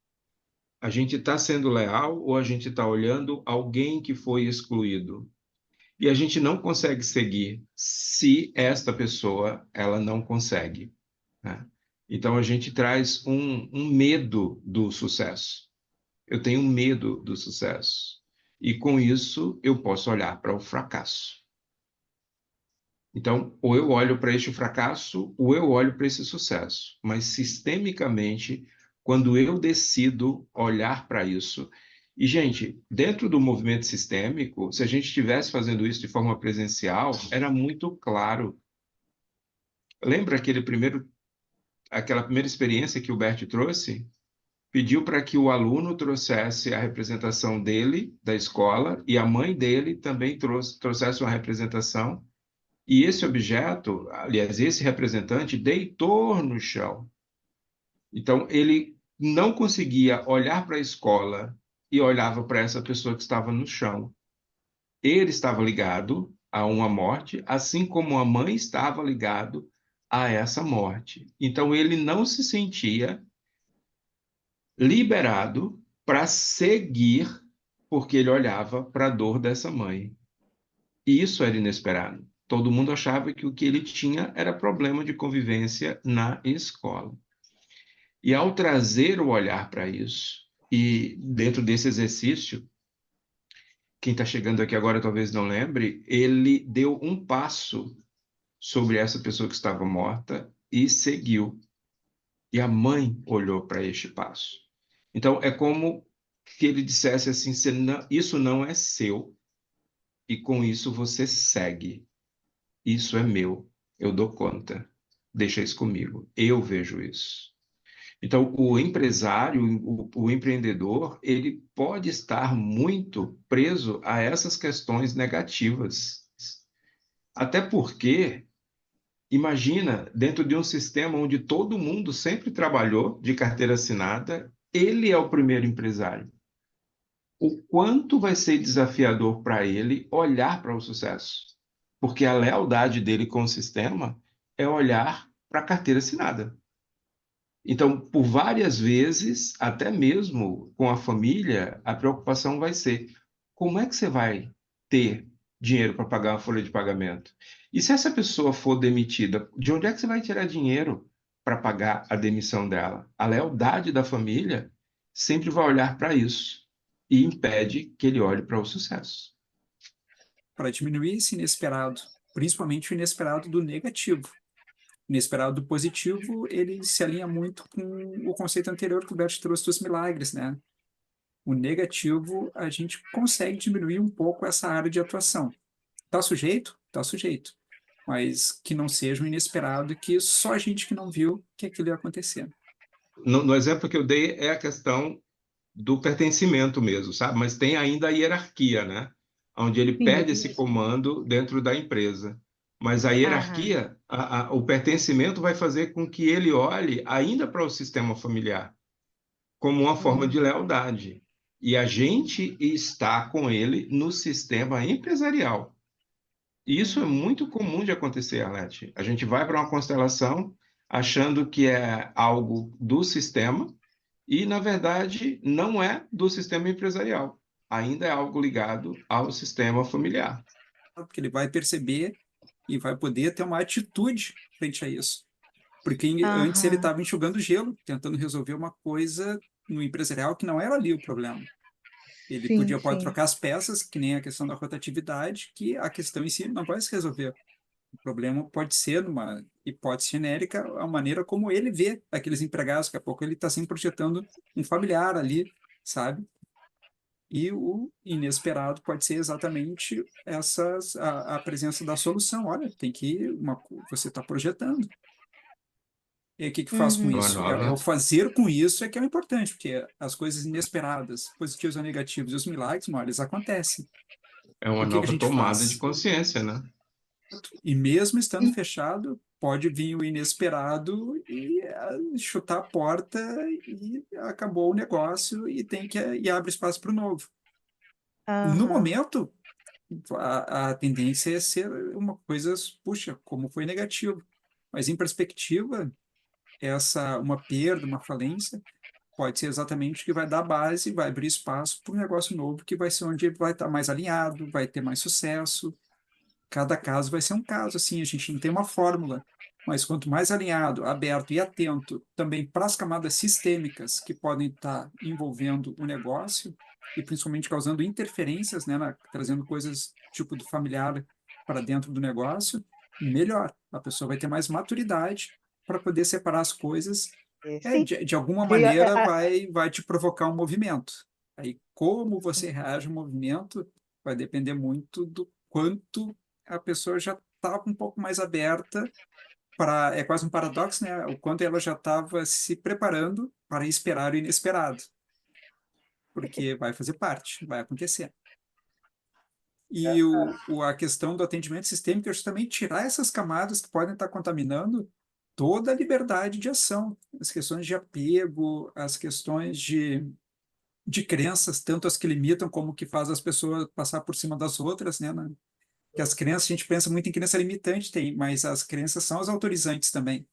A gente está sendo leal ou a gente está olhando alguém que foi excluído? E a gente não consegue seguir se esta pessoa ela não consegue, né? Então a gente traz um medo do sucesso. Eu tenho medo do sucesso. E com isso eu posso olhar para o fracasso. Então, ou eu olho para este fracasso, ou eu olho para esse sucesso. Mas, sistemicamente, quando eu decido olhar para isso. E, gente, dentro do movimento sistêmico, se a gente estivesse fazendo isso de forma presencial, era muito claro. Lembra aquela primeira experiência que o Bert trouxe? Pediu para que o aluno trouxesse a representação dele, da escola, e a mãe dele também trouxesse uma representação. E esse objeto, aliás, esse representante deitou no chão. Então, ele não conseguia olhar para a escola e olhava para essa pessoa que estava no chão. Ele estava ligado a uma morte, assim como a mãe estava ligado a essa morte. Então, ele não se sentia liberado para seguir, porque ele olhava para a dor dessa mãe. E isso era inesperado. Todo mundo achava que o que ele tinha era problema de convivência na escola. E ao trazer o olhar para isso, e dentro desse exercício, quem está chegando aqui agora talvez não lembre, ele deu um passo sobre essa pessoa que estava morta e seguiu. E a mãe olhou para este passo. Então, é como que ele dissesse assim: isso não é seu, e com isso você segue. Isso é meu, eu dou conta. Deixa isso comigo, eu vejo isso. Então, o empresário, o empreendedor, ele pode estar muito preso a essas questões negativas. Até porque, imagina, dentro de um sistema onde todo mundo sempre trabalhou de carteira assinada, ele é o primeiro empresário. O quanto vai ser desafiador para ele olhar para o sucesso? Porque a lealdade dele com o sistema é olhar para a carteira assinada. Então, por várias vezes, até mesmo com a família, a preocupação vai ser: como é que você vai ter dinheiro para pagar uma folha de pagamento? E se essa pessoa for demitida, de onde é que você vai tirar dinheiro para pagar a demissão dela? A lealdade da família sempre vai olhar para isso e impede que ele olhe para o sucesso. Para diminuir esse inesperado, principalmente o inesperado do negativo. O inesperado do positivo, ele se alinha muito com o conceito anterior que o Bert trouxe dos milagres, né? O negativo, a gente consegue diminuir um pouco essa área de atuação. Está sujeito? Está sujeito. Mas que não seja um inesperado, que só a gente que não viu que aquilo ia acontecer. No exemplo que eu dei é a questão do pertencimento mesmo, sabe? Mas tem ainda a hierarquia, né? Onde ele Sim. perde esse comando dentro da empresa. Mas a Aham. hierarquia, o pertencimento vai fazer com que ele olhe ainda para o sistema familiar como uma forma de Hum. lealdade. E a gente está com ele no sistema empresarial. E isso é Hum. muito comum de acontecer, Arlete. A gente vai para uma constelação achando que é algo do sistema e, na verdade, não é do sistema empresarial. Ainda é algo ligado ao sistema familiar. Porque ele vai perceber e vai poder ter uma atitude frente a isso. Porque antes ele Aham. estava enxugando gelo, tentando resolver uma coisa no empresarial que não era ali o problema. Ele Sim, pode sim. trocar as peças, que nem a questão da rotatividade, que a questão em si não vai se resolver. O problema pode ser, numa hipótese genérica, a maneira como ele vê aqueles empregados. Daqui a pouco ele está sempre projetando um familiar ali, sabe? E o inesperado pode ser exatamente a presença da solução. Olha, tem que você está projetando. E aí, o que que faz com Uhum. Uma isso? É o nova. fazer com isso é que é o importante, porque as coisas inesperadas, positivas ou negativas, e os milagres, uma hora, eles acontecem. É uma O que que a nova gente tomada de faz? consciência, né? E mesmo estando Sim. fechado, pode vir o inesperado e chutar a porta e acabou o negócio e abre espaço para o novo. No Aham. momento, a tendência é ser uma coisa, puxa, como foi negativo. Mas em perspectiva, uma perda, uma falência, pode ser exatamente o que vai dar base, vai abrir espaço para um negócio novo que vai ser onde ele vai estar mais alinhado, vai ter mais sucesso. Cada caso vai ser um caso, assim, a gente não tem uma fórmula, mas quanto mais alinhado, aberto e atento também para as camadas sistêmicas que podem estar envolvendo o negócio e principalmente causando interferências, né, trazendo coisas tipo do familiar para dentro do negócio, melhor. A pessoa vai ter mais maturidade para poder separar as coisas. Sim. De alguma De, maneira vai te provocar um movimento. Aí, como você reage ao movimento vai depender muito do quanto a pessoa já estava um pouco mais aberta para. É quase um paradoxo, né? O quanto ela já estava se preparando para esperar o inesperado, porque vai fazer parte, vai acontecer. E a questão do atendimento sistêmico é justamente tirar essas camadas que podem estar contaminando toda a liberdade de ação, as questões de apego, as questões de crenças, tanto as que limitam como que faz as pessoas passar por cima das outras, né? Que as crenças, a gente pensa muito em crença limitante, mas as crenças são as autorizantes também,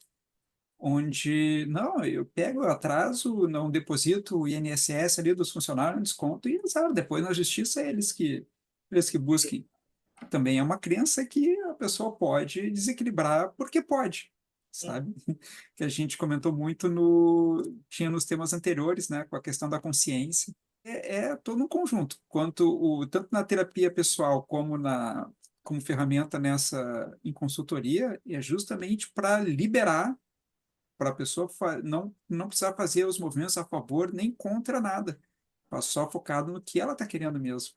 onde, não, eu pego, eu atraso, não deposito o INSS ali dos funcionários, desconto, e azar, depois na justiça é eles que busquem. Também é uma crença que a pessoa pode desequilibrar porque pode, sabe? Que a gente comentou muito tinha nos temas anteriores, né, com a questão da consciência. É todo um conjunto, tanto na terapia pessoal como ferramenta em consultoria, é justamente para liberar, para a pessoa não precisar fazer os movimentos a favor nem contra nada, só focado no que ela está querendo mesmo.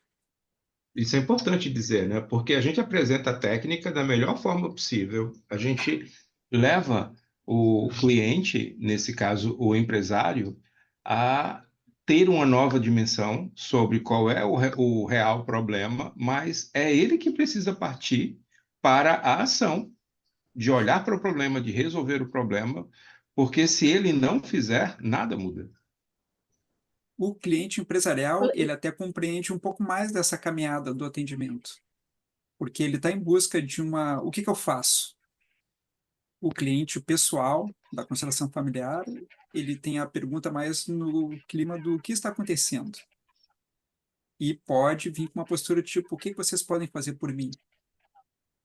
Isso é importante dizer, né? Porque a gente apresenta a técnica da melhor forma possível. A gente leva o cliente, nesse caso o empresário, a ter uma nova dimensão sobre qual é o real problema, mas é ele que precisa partir para a ação, de olhar para o problema, de resolver o problema, porque se ele não fizer, nada muda. O cliente empresarial, ele até compreende um pouco mais dessa caminhada do atendimento, porque ele está em busca de o que que eu faço? O cliente pessoal da constelação familiar, ele tem a pergunta mais no clima do que está acontecendo. E pode vir com uma postura tipo, o que que vocês podem fazer por mim?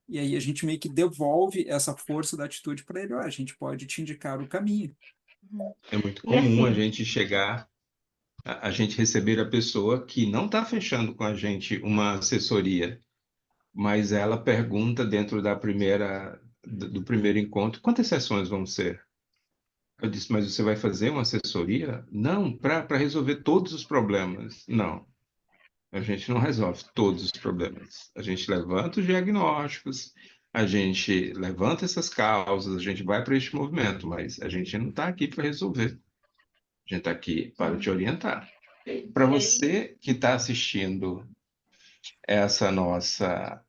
E aí a gente meio que devolve essa força da atitude para ele, ó, a gente pode te indicar o caminho. É muito E comum a assim, gente chegar, a gente receber a pessoa que não está fechando com a gente uma assessoria, mas ela pergunta dentro do primeiro encontro, quantas sessões vão ser? Eu disse, mas você vai fazer uma assessoria? Não, para resolver todos os problemas. Não, a gente não resolve todos os problemas. A gente levanta os diagnósticos, a gente levanta essas causas, a gente vai para este movimento, mas a gente não está aqui para resolver. A gente está aqui para te orientar. Para você que está assistindo essa nossa,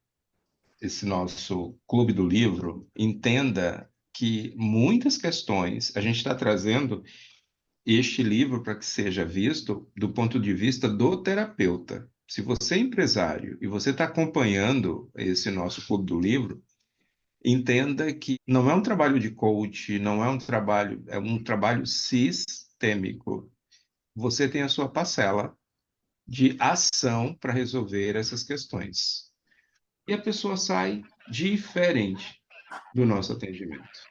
esse nosso Clube do Livro, entenda que muitas questões a gente está trazendo este livro para que seja visto do ponto de vista do terapeuta. Se você é empresário e você está acompanhando esse nosso Clube do Livro, entenda que não é um trabalho de coach, não é um trabalho sistêmico. Você tem a sua parcela de ação para resolver essas questões. E a pessoa sai diferente do nosso atendimento.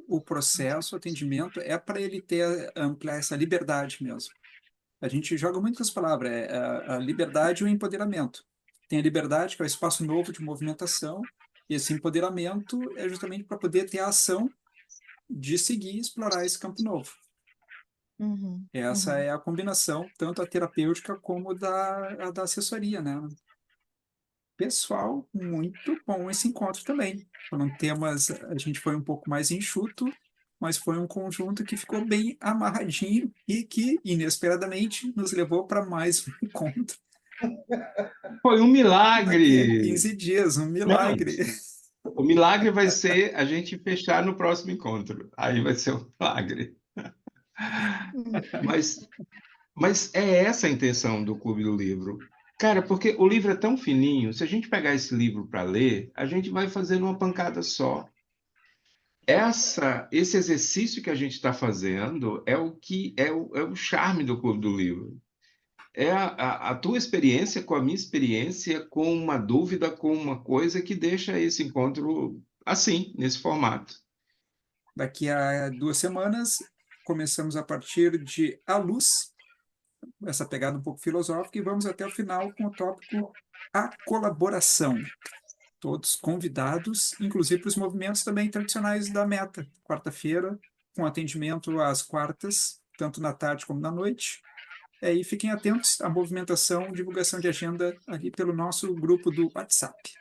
O processo, o atendimento, é para ele ampliar essa liberdade mesmo. A gente joga muito com as palavras, a liberdade e o empoderamento. Tem a liberdade, que é o espaço novo de movimentação, e esse empoderamento é justamente para poder ter a ação de seguir e explorar esse campo novo. Essa é a combinação, tanto a terapêutica como a da assessoria, né? Pessoal, muito bom esse encontro também. Foram temas, a gente foi um pouco mais enxuto, mas foi um conjunto que ficou bem amarradinho e que, inesperadamente, nos levou para mais um encontro. Foi um Daqui a milagre! 15 dias, um Não, milagre. o milagre vai ser a gente fechar no próximo encontro. Aí vai ser um milagre. Mas, mas é essa a intenção do Clube do Livro. Cara, porque o livro é tão fininho, se a gente pegar esse livro para ler, a gente vai fazer numa pancada só. Esse exercício que a gente está fazendo é o que é o charme do Clube do Livro. É a tua experiência com a minha experiência, com uma dúvida, com uma coisa que deixa esse encontro assim, nesse formato. Daqui a 2 semanas, começamos a partir de A Luz, essa pegada um pouco filosófica, e vamos até o final com o tópico A Colaboração. Todos convidados, inclusive para os movimentos também tradicionais da Meta. Quarta-feira, com atendimento às quartas, tanto na tarde como na noite. E fiquem atentos à movimentação, divulgação de agenda ali pelo nosso grupo do WhatsApp.